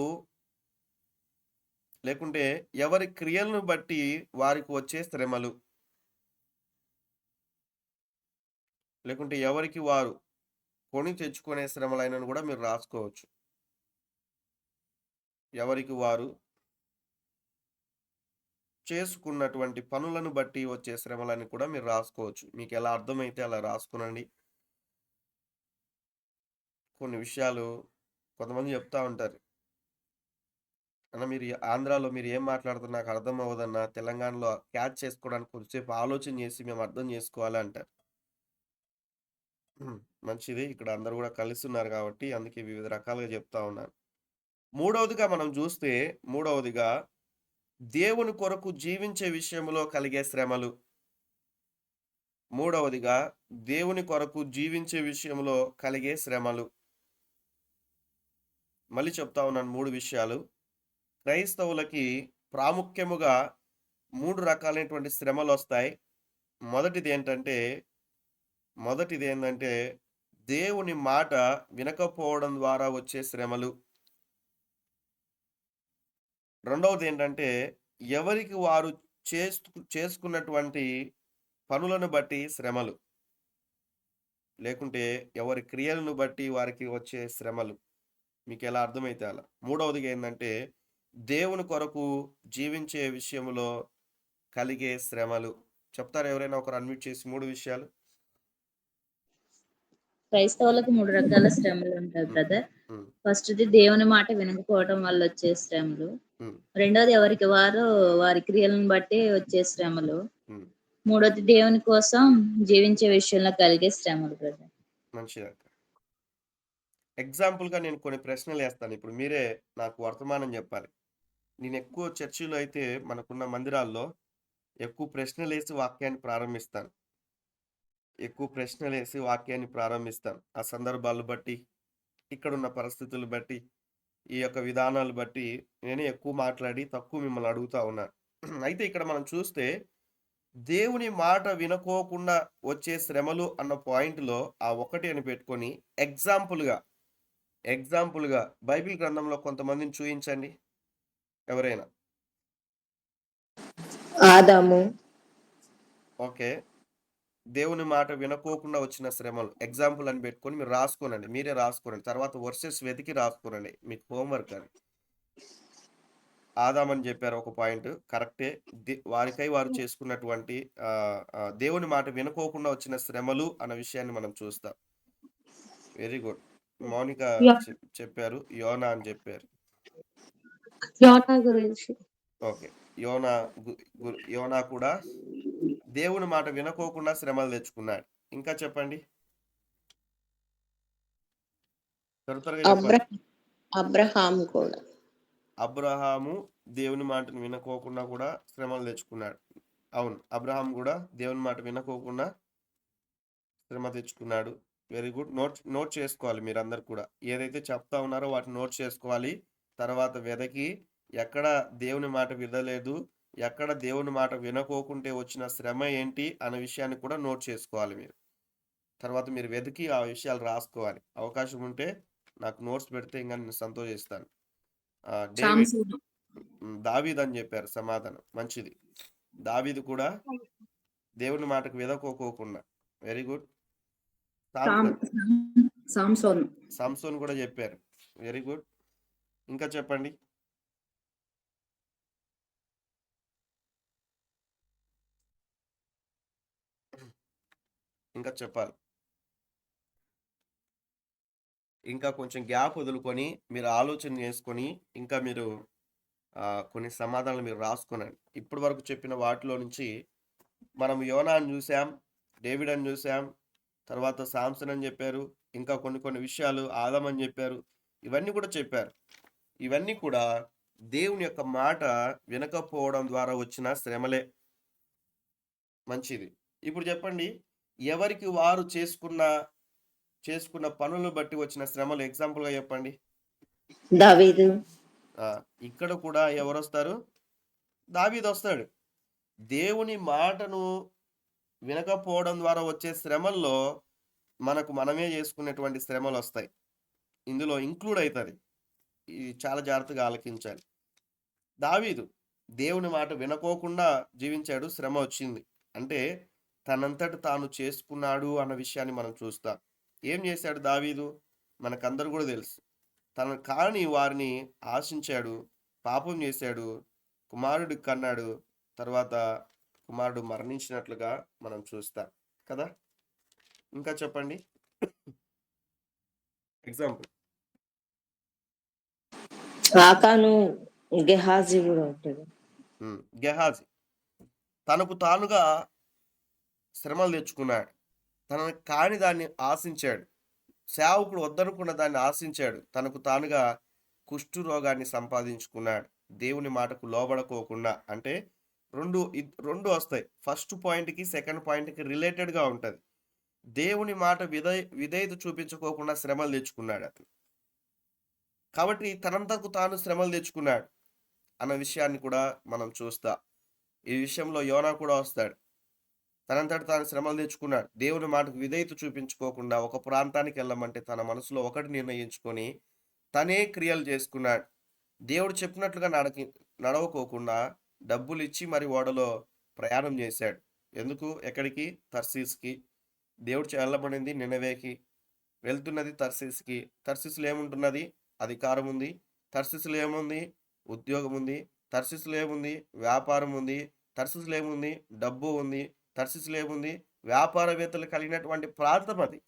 Speaker 1: లేకుంటే ఎవరి క్రియలను బట్టి వారికి వచ్చే శ్రమలు. లేకుంటే ఎవరికి వారు కొని తెచ్చుకునే శ్రమలైనను కూడా మీరు రాసుకోవచ్చు. ఎవరికి వారు చేసుకున్నటువంటి పనులను బట్టి వచ్చే శ్రమలని కూడా మీరు రాసుకోవచ్చు. మీకు ఎలా అర్థమైతే అలా రాసుకునండి. కొన్ని విషయాలు కొంతమంది చెప్తా ఉంటారు. అన్న మీరు ఆంధ్రాలో మీరు ఏం మాట్లాడుతున్నారు నాకు అర్థం అవ్వదన్నా. తెలంగాణలో క్యాచ్ చేసుకోవడానికి కొద్దిసేపు ఆలోచన చేసి మేము అర్థం చేసుకోవాలి అంటారు. మంచిది. ఇక్కడ అందరూ కూడా కలిసి ఉన్నారు కాబట్టి అందుకే వివిధ రకాలుగా చెప్తా ఉన్నాను. మూడవదిగా దేవుని కొరకు జీవించే విషయంలో కలిగే శ్రమలు. మూడవదిగా దేవుని కొరకు జీవించే విషయంలో కలిగే శ్రమలు. మళ్ళీ చెప్తా ఉన్నాను 3 విషయాలు. క్రైస్తవులకి ప్రాముఖ్యముగా 3 రకాలైనటువంటి శ్రమలు వస్తాయి. మొదటిది ఏంటంటే దేవుని మాట వినకపోవడం ద్వారా వచ్చే శ్రమలు. రెండవది ఏంటంటే ఎవరికి వారు చేసుకున్నటువంటి పనులను బట్టి శ్రమలు. లేకుంటే ఎవరి క్రియలను బట్టి వారికి వచ్చే శ్రమలు. మీకు ఎలా అర్థమైతే అలా. మూడవదిగా ఏంటంటే దేవుని కొరకు జీవించే విషయంలో కలిగే శ్రమలు. చెప్తారా ఎవరైనా ఒకరు అన్మ్యూట్ చేసి 3 విషయాలు?
Speaker 3: క్రైస్తవులకు 3 రకాల శ్రమలు ఉంటాయి బ్రదర్.
Speaker 1: ఉమ్,
Speaker 3: ఫస్ట్‌ది దేవుని మాట వినకపోవడం వల్ల వచ్చే శ్రమలు.
Speaker 1: ఉమ్,
Speaker 3: రెండోది ఎవరికి వారు వారి క్రియలను బట్టి వచ్చే శ్రమలు.
Speaker 1: ఉమ్.
Speaker 3: మూడోది దేవుని కోసం జీవించే విషయంలో కలిగే శ్రమలు బ్రదర్.
Speaker 1: మంచిది అక్క. ఎగ్జాంపుల్గా నేను కొన్ని ప్రశ్నలు వేస్తాను. ఇప్పుడు మీరే నాకు వర్తమానం చెప్పాలి. నేను ఎక్కువ చర్చిలో అయితే మనకున్న మందిరాల్లో ఎక్కువ ప్రశ్నలు వేసి వాక్యాన్ని ప్రారంభిస్తాను. ఆ సందర్భాలు బట్టి, ఇక్కడున్న పరిస్థితులు బట్టి, ఈ యొక్క విధానాలు బట్టి నేనే ఎక్కువ మాట్లాడి తక్కువ మిమ్మల్ని అడుగుతా ఉన్నాను. అయితే ఇక్కడ మనం చూస్తే దేవుని మాట వినుకోకుండా వచ్చే శ్రమలు అన్న పాయింట్‌లో ఆ ఒకటి అని పెట్టుకొని ఎగ్జాంపుల్‌గా బైబిల్ గ్రంథంలో కొంతమందిని చూయించండి ఎవరైనా.
Speaker 4: ఆదాము,
Speaker 1: ఓకే. దేవుని మాట వినుకోకుండా వచ్చిన శ్రమలు ఎగ్జాంపుల్ అని పెట్టుకొని మీరు రాసుకోనండి. మీరే రాసుకోనండి. తర్వాత వర్సెస్ వెతికి రాసుకోనండి. మీకు హోంవర్క్ అది. ఆదామని చెప్పారు ఒక పాయింట్ కరెక్టే. వారికై వారు చేసుకున్నటువంటి దేవుని మాట వినుకోకుండా వచ్చిన శ్రమలు అన్న విషయాన్ని మనం చూస్తాం. Very good. మౌనిక చెప్పారు. యోనా అని చెప్పారు.
Speaker 4: యోనా గురించి.
Speaker 1: ఓకే. యోనా కూడా దేవుని మాట వినుకోకుండా శ్రమలు తెచ్చుకున్నాడు. ఇంకా చెప్పండి. త్వరగా చెప్పండి.
Speaker 3: అబ్రహాము కూడా.
Speaker 1: అబ్రహాము దేవుని మాటను వినుకోకుండా కూడా శ్రమలు తెచ్చుకున్నాడు. అవును. అబ్రహాం కూడా దేవుని మాట వినుకోకుండా శ్రమ తెచ్చుకున్నాడు. Very good. నోట్ చేసుకోవాలి మీరందరూ కూడా. ఏదైతే చెప్తా ఉన్నారో వాటిని నోట్ చేసుకోవాలి. తర్వాత వెదకి ఎక్కడ దేవుని మాట వినలేదు, ఎక్కడ దేవుని మాట వినుకోకుంటే వచ్చిన శ్రమ ఏంటి అనే విషయాన్ని కూడా నోట్ చేసుకోవాలి మీరు. తర్వాత మీరు వెతికి ఆ విషయాలు రాసుకోవాలి. అవకాశం ఉంటే నాకు నోట్స్ పెడితే ఇంకా నేను సంతోషిస్తాను. దావీదు అని చెప్పారు సమాధానం. మంచిది. దావీదు కూడా దేవుని మాటకు విధకోకోకుండా. Very good.
Speaker 5: Sam
Speaker 1: Samson
Speaker 5: Samson
Speaker 1: Samson కూడా చెప్పారు. Very good. ఇంకా చెప్పండి. ఇంకా చెప్పాలి. ఇంకా కొంచెం గ్యాప్ వదులుకొని మీరు ఆలోచన చేసుకొని ఇంకా మీరు కొన్ని సమాధానాలు మీరు రాసుకునండి. ఇప్పటి వరకు చెప్పిన వాటిలో నుంచి మనం యోనాని చూసాం, డేవిడ్ అని చూసాం, తర్వాత సామ్సన్ అని చెప్పారు, ఇంకా కొన్ని విషయాలు ఆదం అని చెప్పారు. ఇవన్నీ కూడా చెప్పారు. ఇవన్నీ కూడా దేవుని యొక్క మాట వినకపోవడం ద్వారా వచ్చిన శ్రమలే. మంచిది. ఇప్పుడు చెప్పండి, ఎవరికి వారు చేసుకున్న పనులు బట్టి వచ్చిన శ్రమలు ఎగ్జాంపుల్గా చెప్పండి.
Speaker 4: దావీదు,
Speaker 1: ఇక్కడ కూడా ఎవరు వస్తారు? దావీదు వస్తాడు. దేవుని మాటను వినకపోవడం ద్వారా వచ్చే శ్రమల్లో మనమే చేసుకునేటువంటి శ్రమలు వస్తాయి. ఇందులో ఇంక్లూడ్ అవుతుంది. ఇది చాలా జాగ్రత్తగా ఆలకించాలి. దావీదు దేవుని మాట వినకోకుండా జీవించాడు, శ్రమ వచ్చింది. అంటే తనంతట తాను చేసుకున్నాడు అన్న విషయాన్ని మనం చూస్తాం. ఏం చేశాడు దావీదు? మనకందరూ కూడా తెలుసు. తను కాని వారిని ఆశించాడు, పాపం చేశాడు, కుమారుడికి కన్నాడు, తర్వాత కుమారుడు మరణించినట్లుగా మనం చూస్తాం కదా. ఇంకా చెప్పండి. ఎగ్జాంపుల్
Speaker 4: ఆకాను, గెహాజీ కూడా ఉంటాడు.
Speaker 1: గెహాజీ తనకు తానుగా శ్రమలు తెచ్చుకున్నాడు. తనకు కాని దాన్ని ఆశించాడు. సేవకుడు వద్దనుకున్న దాన్ని ఆశించాడు. తనకు తానుగా కుష్టు రోగాన్ని సంపాదించుకున్నాడు. దేవుని మాటకు లోబడకోకుండా. అంటే రెండు వస్తాయి. ఫస్ట్ పాయింట్కి సెకండ్ పాయింట్కి రిలేటెడ్గా ఉంటుంది. దేవుని మాట విధేయత చూపించుకోకుండా శ్రమలు తెచ్చుకున్నాడు అతను. కాబట్టి తనంతకు తాను శ్రమలు తెచ్చుకున్నాడు అన్న విషయాన్ని కూడా మనం చూస్తాం. ఈ విషయంలో యోనా కూడా వస్తాడు. తనంతట తాను శ్రమలు తెచ్చుకున్నాడు. దేవుని మాటకు విధేయత చూపించుకోకుండా ఒక ప్రాంతానికి వెళ్ళమంటే తన మనసులో ఒకటి నిర్ణయించుకొని తనే క్రియలు చేసుకున్నాడు. దేవుడు చెప్పినట్లుగా నడవకోకుండా డబ్బులు ఇచ్చి మరి ఓడలో ప్రయాణం చేశాడు. ఎందుకు? ఎక్కడికి? తర్సీస్కి. దేవుడు వెళ్ళబడింది నినవేకి, వెళ్తున్నది తర్సీస్కి. తర్సీస్లో ఏముంటున్నది? అధికారం ఉంది. తర్సీస్లో ఏముంది? ఉద్యోగం ఉంది. తర్సీస్లో ఏముంది? వ్యాపారం ఉంది. తర్సీస్లో ఏముంది? డబ్బు ఉంది. తర్సీస్లో ఏముంది? వ్యాపారవేత్తలు కలిగినటువంటి ప్రాంతం అది.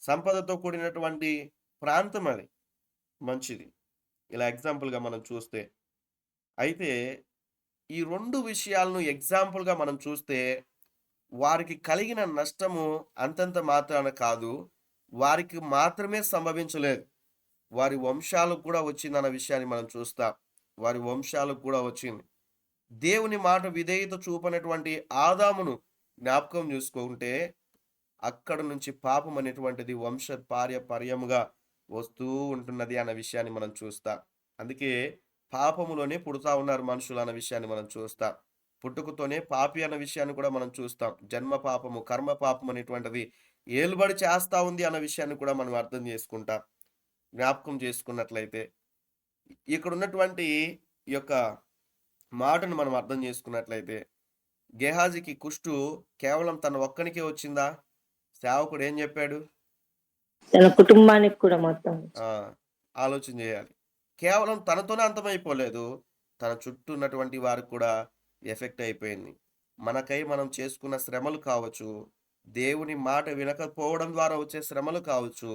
Speaker 1: సంపదతో కూడినటువంటి ప్రాంతం అది. మంచిది. ఇలా ఎగ్జాంపుల్గా మనం చూస్తే, అయితే ఈ రెండు విషయాలను ఎగ్జాంపుల్గా మనం చూస్తే వారికి కలిగిన నష్టము అంతంత మాత్రాన కాదు, వారికి మాత్రమే సంభవించలేదు, వారి వంశాలకు కూడా వచ్చిందన్న విషయాన్ని మనం చూస్తాం. వారి వంశాలకు కూడా వచ్చింది. దేవుని మాట విధేయత చూపనటువంటి ఆదామును జ్ఞాపకం చూసుకుంటే అక్కడ నుంచి పాపం అనేటువంటిది వంశపార్యపర్యముగా వస్తూ ఉంటున్నది అన్న విషయాన్ని మనం చూస్తాం. అందుకే పాపములోనే పుడుతూ ఉన్నారు మనుషులు అన్న విషయాన్ని మనం చూస్తాం. పుట్టుకతోనే పాపి అన్న విషయాన్ని కూడా మనం చూస్తాం. జన్మ పాపము, కర్మ పాపం అనేటువంటిది ఏలుబడి చేస్తూ ఉంది అన్న విషయాన్ని కూడా మనం అర్థం చేసుకుంటాం. జ్ఞాపకం చేసుకున్నట్లయితే ఇక్కడ ఉన్నటువంటి ఈ యొక్క మాటను మనం అర్థం చేసుకున్నట్లయితే గెహాజీకి కుష్టు కేవలం తన ఒక్కనికే వచ్చిందా? సేవకుడు ఏం చెప్పాడు?
Speaker 4: తన కుటుంబానికి కూడా మొత్తం.
Speaker 1: ఆలోచన చేయాలి. కేవలం తనతోనే అంతమైపోలేదు, తన చుట్టూ ఉన్నటువంటి వారికి కూడా ఎఫెక్ట్ అయిపోయింది. మనకై మనం చేసుకున్న శ్రమలు కావచ్చు, దేవుని మాట వినకపోవడం ద్వారా వచ్చే శ్రమలు కావచ్చు,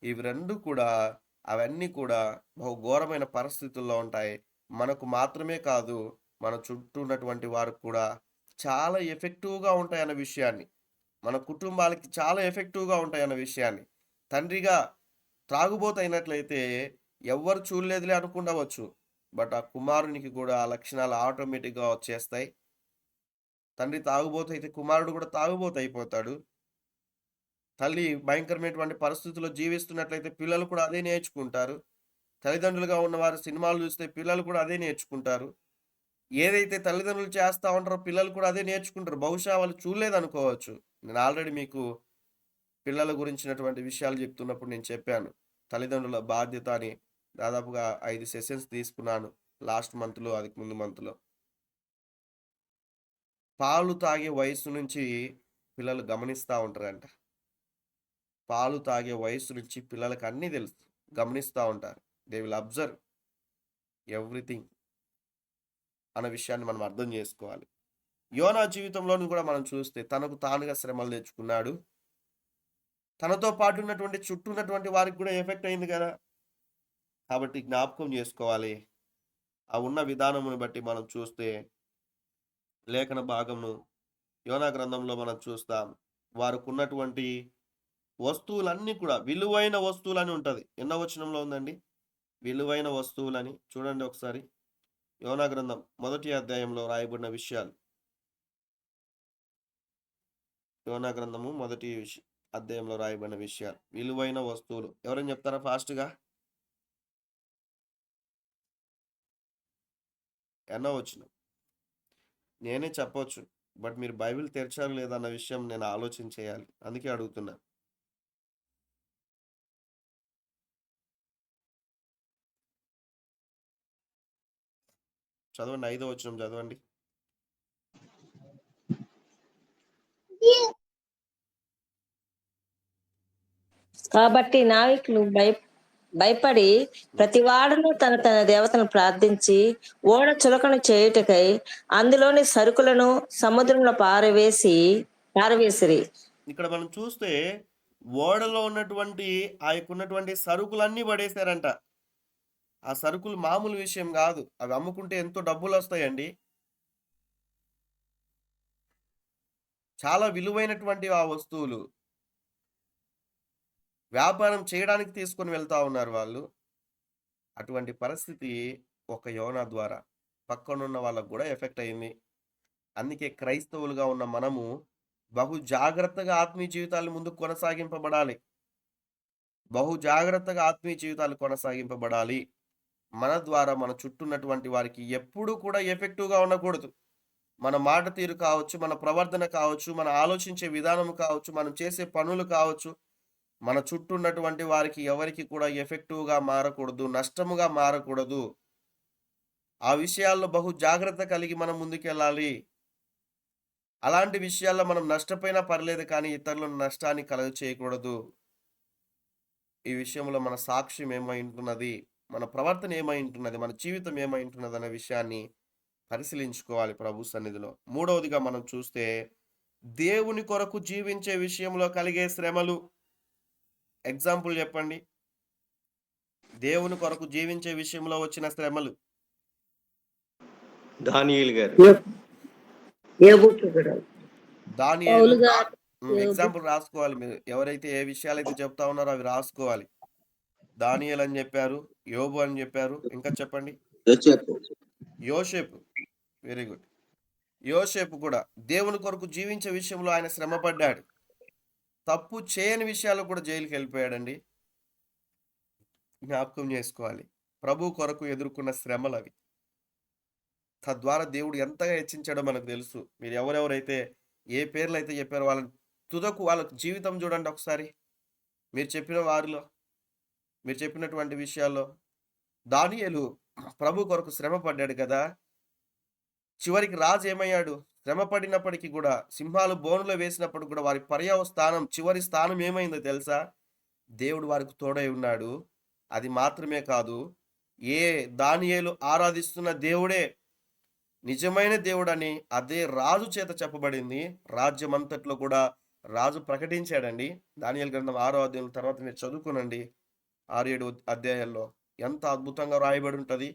Speaker 1: ఇవి రెండు కూడా అవన్నీ కూడా బహు ఘోరమైన పరిస్థితుల్లో ఉంటాయి. మనకు మాత్రమే కాదు, మన చుట్టూ ఉన్నటువంటి వారికి కూడా చాలా ఎఫెక్టివ్గా ఉంటాయన్న విషయాన్ని, మన కుటుంబాలకి చాలా ఎఫెక్టివ్గా ఉంటాయన్న విషయాన్ని, తండ్రిగా త్రాగుబోతు అయినట్లయితే ఎవ్వరు చూడలేదులే అనుకుండవచ్చు, బట్ ఆ కుమారునికి కూడా ఆ లక్షణాలు ఆటోమేటిక్గా వచ్చేస్తాయి. తండ్రి తాగుబోతు అయితే కుమారుడు కూడా తాగుబోతు అయిపోతాడు. తల్లి భయంకరమైనటువంటి పరిస్థితుల్లో జీవిస్తున్నట్లయితే పిల్లలు కూడా అదే నేర్చుకుంటారు. తల్లిదండ్రులుగా ఉన్నవారు సినిమాలు చూస్తే పిల్లలు కూడా అదే నేర్చుకుంటారు. ఏదైతే తల్లిదండ్రులు చేస్తూ ఉంటారో పిల్లలు కూడా అదే నేర్చుకుంటారు. బహుశా వాళ్ళు చూడలేదనుకోవచ్చు. నేను ఆల్రెడీ మీకు పిల్లల గురించినటువంటి విషయాలు చెప్తున్నప్పుడు నేను చెప్పాను, తల్లిదండ్రుల బాధ్యత అని. దాదాపుగా 5 సెషన్స్ తీసుకున్నాను లాస్ట్ మంత్లో, అది ముందు మంత్లో. పాలు తాగే వయసు నుంచి పిల్లలు గమనిస్తూ ఉంటారంట. పాలు తాగే వయసు నుంచి పిల్లలకి అన్నీ తెలుసు, గమనిస్తూ ఉంటారు. దే విల్ అబ్జర్వ్ ఎవ్రీథింగ్ అన్న విషయాన్ని మనం అర్థం చేసుకోవాలి. యోనా జీవితంలోని కూడా మనం చూస్తే తనకు తానుగా శ్రమలు తెచ్చుకున్నాడు. తనతో పాటు ఉన్నటువంటి చుట్టూ ఉన్నటువంటి వారికి కూడా ఎఫెక్ట్ అయింది కదా. కాబట్టి జ్ఞాపకం చేసుకోవాలి. ఆ ఉన్న విధానమును బట్టి మనం చూస్తే లేఖన భాగమును యోనా గ్రంథంలో మనం చూస్తాం. వారికి ఉన్నటువంటి వస్తువులన్నీ కూడా విలువైన వస్తువులని ఉంటుంది. ఎన్నో వచనంలో ఉందండి విలువైన వస్తువులని? చూడండి ఒకసారి. యోనా గ్రంథం 1వ అధ్యాయంలో రాయబడిన విషయాలు. యోనా గ్రంథము 1వ అధ్యాయంలో రాయబడిన విషయాలు, విలువైన వస్తువులు. ఎవరైనా చెప్తారా ఫాస్ట్గా? ఎన్నో వచనం? నేనే చెప్పొచ్చు, బట్ మీరు బైబిల్ తెరిచారు లేదన్న విషయం నేను ఆలోచన చేయాలి, అందుకే అడుగుతున్నా. చదవండి, 5వ వచనం చదవండి.
Speaker 4: కాబట్టి నావికులు భయపడి ప్రతివాడును తన తన దేవతను ప్రార్థించి ఓడ చులకను చేయుటకై అందులోని సరుకులను సముద్రంలో పారవేసిరి.
Speaker 1: ఇక్కడ మనం చూస్తే ఓడలో ఉన్నటువంటి ఆ ఉన్నటువంటి సరుకులన్నీ పడేశారంట. ఆ సరుకులు మామూలు విషయం కాదు, అవి అమ్ముకుంటే ఎంతో డబ్బులు వస్తాయండి. చాలా విలువైనటువంటి ఆ వస్తువులు వ్యాపారం చేయడానికి తీసుకొని వెళ్తా ఉన్నారు వాళ్ళు. అటువంటి పరిస్థితి ఒక యోనా ద్వారా పక్కనున్న వాళ్ళకు కూడా ఎఫెక్ట్ అయింది. అందుకే క్రైస్తవులుగా ఉన్న మనము బహు జాగ్రత్తగా ఆత్మీయ జీవితాలు ముందుకు కొనసాగింపబడాలి. బహు జాగ్రత్తగా ఆత్మీయ జీవితాలు కొనసాగింపబడాలి. మన ద్వారా మన చుట్టూ ఉన్నటువంటి వారికి ఎప్పుడూ కూడా ఎఫెక్టివ్గా ఉండకూడదు. మన మాట తీరు కావచ్చు, మన ప్రవర్తన కావచ్చు, మన ఆలోచించే విధానం కావచ్చు, మనం చేసే పనులు కావచ్చు, మన చుట్టూ ఉన్నటువంటి వారికి ఎవరికి కూడా ఎఫెక్టివ్గా మారకూడదు, నష్టముగా మారకూడదు. ఆ విషయాల్లో బహు జాగ్రత్త కలిగి మనం ముందుకెళ్ళాలి. అలాంటి విషయాల్లో మనం నష్టపోయినా పర్లేదు, కానీ ఇతరులను నష్టాన్ని కలుగ చేయకూడదు. ఈ విషయంలో మన సాక్ష్యం ఏమై ఉంటున్నది, మన ప్రవర్తన ఏమై ఉంటున్నది, మన జీవితం ఏమై ఉంటున్నది అనే విషయాన్ని పరిశీలించుకోవాలి ప్రభు సన్నిధిలో. మూడవదిగా మనం చూస్తే దేవుని కొరకు జీవించే విషయంలో కలిగే శ్రమలు. ఎగ్జాంపుల్ చెప్పండి, దేవుని కొరకు జీవించే విషయంలో వచ్చిన శ్రమలు.
Speaker 2: దానియేలు గారు.
Speaker 1: దానియేలు.
Speaker 3: పౌలు గారు,
Speaker 1: ఎగ్జాంపుల్ రాసుకోవాలి మీరు. ఎవరైతే ఏ విషయాలైతే చెప్తా ఉన్నారో అవి రాసుకోవాలి. దానియేలు అని చెప్పారు, యోబు అని చెప్పారు, ఇంకా చెప్పండి. యోసేపు. Very good. యోసేపు కూడా దేవుని కొరకు జీవించే విషయంలో ఆయన శ్రమ పడ్డాడు. తప్పు చేయని విషయాల్లో కూడా జైలుకి వెళ్ళిపోయాడండి. జ్ఞాపకం చేసుకోవాలి. ప్రభు కొరకు ఎదుర్కొన్న శ్రమలు అవి. తద్వారా దేవుడు ఎంతగా హెచ్చించాడో మనకు తెలుసు. మీరు ఎవరెవరైతే ఏ పేర్లు అయితే చెప్పారో వాళ్ళని తుదకు వాళ్ళ జీవితం చూడండి ఒకసారి. మీరు చెప్పిన వారిలో, మీరు చెప్పినటువంటి విషయాల్లో దానియేలు ప్రభు కొరకు శ్రమ పడ్డాడు కదా. చివరికి రాజు ఏమయ్యాడు? శ్రమ పడినప్పటికీ కూడా, సింహాలు బోనులో వేసినప్పుడు కూడా వారి పర్యవస్థానం, చివరి స్థానం ఏమైందో తెలుసా? దేవుడు వారికి తోడై ఉన్నాడు. అది మాత్రమే కాదు, ఏ దానియేలు ఆరాధిస్తున్న దేవుడే నిజమైన దేవుడని అదే రాజు చేత చెప్పబడింది. రాజ్యం అంతట్లో కూడా రాజు ప్రకటించాడండి. దానియేలు గ్రంథం 6వ అధ్యాయం తర్వాత మీరు చదువుకునండి. 6-7 అధ్యాయాల్లో ఎంత అద్భుతంగా రాయబడి ఉంటుంది.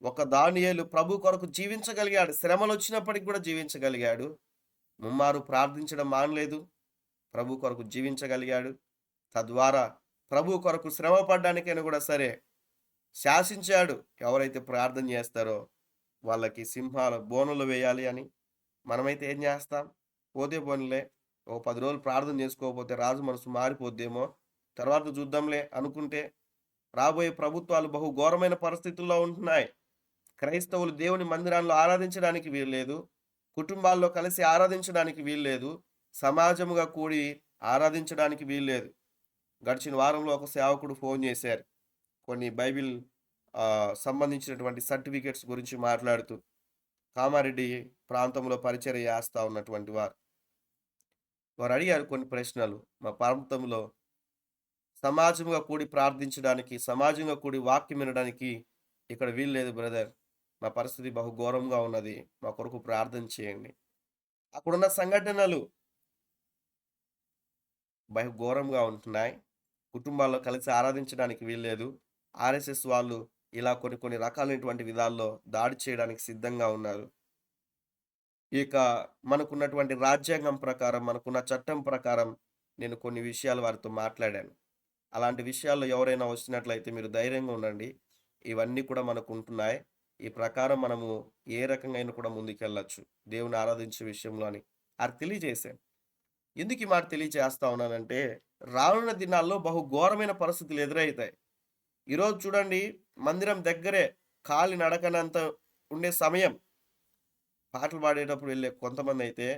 Speaker 1: ఒక దానియేలు ప్రభు కొరకు జీవించగలిగాడు. శ్రమలు వచ్చినప్పటికి కూడా జీవించగలిగాడు. ముమ్మారు ప్రార్థించడం మానలేదు, ప్రభు కొరకు జీవించగలిగాడు. తద్వారా ప్రభు కొరకు శ్రమ పడ్డానికైనా కూడా సరే శాసించాడు. ఎవరైతే ప్రార్థన చేస్తారో వాళ్ళకి సింహాల బోనులు వేయాలి అని. మనమైతే ఏం చేస్తాం? పోతే పోనీలే, ఓ 10 రోజులు ప్రార్థన చేసుకోకపోతే రాజు మనసు మారిపోద్దేమో, తర్వాత చూద్దాంలే అనుకుంటే రాబోయే ప్రభుత్వాలు బహు ఘోరమైన పరిస్థితుల్లో ఉంటున్నాయి. క్రైస్తవులు దేవుని మందిరాల్లో ఆరాధించడానికి వీల్లేదు, కుటుంబాల్లో కలిసి ఆరాధించడానికి వీల్లేదు, సమాజముగా కూడి ఆరాధించడానికి వీల్లేదు. గడిచిన వారంలో ఒక సేవకుడు ఫోన్ చేశారు. కొన్ని బైబిల్ సంబంధించినటువంటి సర్టిఫికేట్స్ గురించి మాట్లాడుతూ కామారెడ్డి ప్రాంతంలో పరిచర్య చేస్తా ఉన్నటువంటి వారు అడిగారు కొన్ని ప్రశ్నలు. మా ప్రాంతంలో సమాజంగా కూడి ప్రార్థించడానికి, సమాజంగా కూడి వాక్యం వినడానికి ఇక్కడ వీలు లేదు బ్రదర్. మా పరిస్థితి బహు ఘోరంగా ఉన్నది. మా కొరకు ప్రార్థన చేయండి. అక్కడున్న సంఘటనలు బహు ఘోరంగా ఉంటున్నాయి. కుటుంబాల్లో కలిసి ఆరాధించడానికి వీల్లేదు. ఆర్ఎస్ఎస్ వాళ్ళు ఇలా కొన్ని రకాలైనటువంటి విధాల్లో దాడి చేయడానికి సిద్ధంగా ఉన్నారు. ఇక మనకున్నటువంటి రాజ్యాంగం ప్రకారం, మనకున్న చట్టం ప్రకారం నేను కొన్ని విషయాలు వారితో మాట్లాడాను. అలాంటి విషయాల్లో ఎవరైనా వచ్చినట్లయితే మీరు ధైర్యంగా ఉండండి. ఇవన్నీ కూడా మనకు ఉంటున్నాయి. ఈ ప్రకారం మనము ఏ రకంగా అయినా కూడా ముందుకెళ్ళొచ్చు దేవుని ఆరాధించే విషయంలో అని తెలియజేశాను. ఎందుకు ఈ మాట తెలియజేస్తా ఉన్నానంటే, రానున్న దినాల్లో బహు ఘోరమైన పరిస్థితులు ఎదురవుతాయి. ఈరోజు చూడండి, మందిరం దగ్గరే కాలి నడకనంత ఉండే సమయం. పాటలు పాడేటప్పుడు వెళ్ళే కొంతమంది అయితే,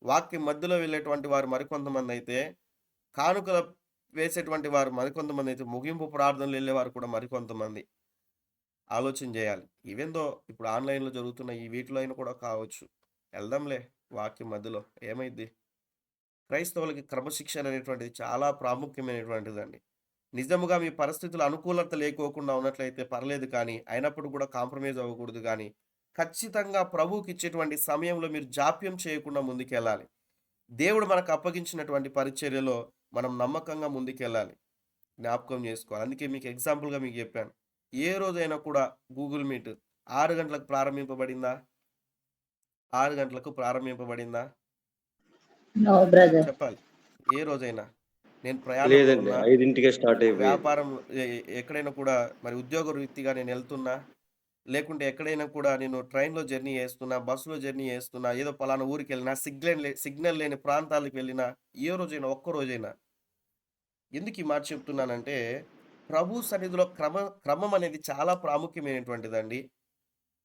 Speaker 1: వాక్యం మధ్యలో వెళ్ళేటువంటి వారు మరికొంతమంది అయితే, కానుకలు వేసేటువంటి వారు మరికొంతమంది అయితే, ముగింపు ప్రార్థనలు వెళ్ళేవారు కూడా మరికొంతమంది. ఆలోచన చేయాలి. ఈవెందో ఇప్పుడు ఆన్లైన్లో జరుగుతున్న ఈ వీటిలో అయినా కూడా కావచ్చు. వెళ్దాంలే వాక్యం మధ్యలో ఏమైద్ది. క్రైస్తవులకి క్రమశిక్షణ అనేటువంటిది చాలా ప్రాముఖ్యమైనటువంటిదండి. నిజముగా మీ పరిస్థితులు అనుకూలత లేకోకుండా ఉన్నట్లయితే పర్లేదు, కానీ అయినప్పుడు కూడా కాంప్రమైజ్ అవ్వకూడదు. కానీ ఖచ్చితంగా ప్రభువుకి ఇచ్చేటువంటి సమయంలో మీరు జాప్యం చేయకుండా ముందుకెళ్ళాలి. దేవుడు మనకు అప్పగించినటువంటి పరిచర్యలో మనం నమ్మకంగా ముందుకెళ్ళాలి. జ్ఞాపకం చేసుకోవాలి. అందుకే మీకు ఎగ్జాంపుల్గా మీకు చెప్పాను. ఏ రోజైనా కూడా గూగుల్ మీట్ 6 గంటలకు ప్రారంభింపబడిందా? 6 గంటలకు ప్రారంభింపబడిందా?
Speaker 3: No brother.
Speaker 1: చెప్పాలి. ఏ రోజైనా నేను ప్రయాణంలో
Speaker 2: లేదండి,
Speaker 1: ఉన్నా,
Speaker 2: 5ంటికే స్టార్ట్ అయిపోయింది.
Speaker 1: వ్యాపారం ఎక్కడైనా కూడా మరి ఉద్యోగ రీత్యాగా నేను వెళ్తున్నా, లేకుంటే ఎక్కడైనా కూడా నేను ట్రైన్లో జర్నీ చేస్తున్నా, బస్సులో జర్నీ చేస్తున్నా, ఏదో పలానా ఊరికి వెళ్ళినా, సిగ్నల్ లేని ప్రాంతాలకు వెళ్ళినా, ఏ రోజైనా ఒక్క రోజైనా. ఎందుకు ఈ మాట చెప్తున్నానంటే, ప్రభు సన్నిధిలో క్రమం అనేది చాలా ప్రాముఖ్యమైనటువంటిదండి.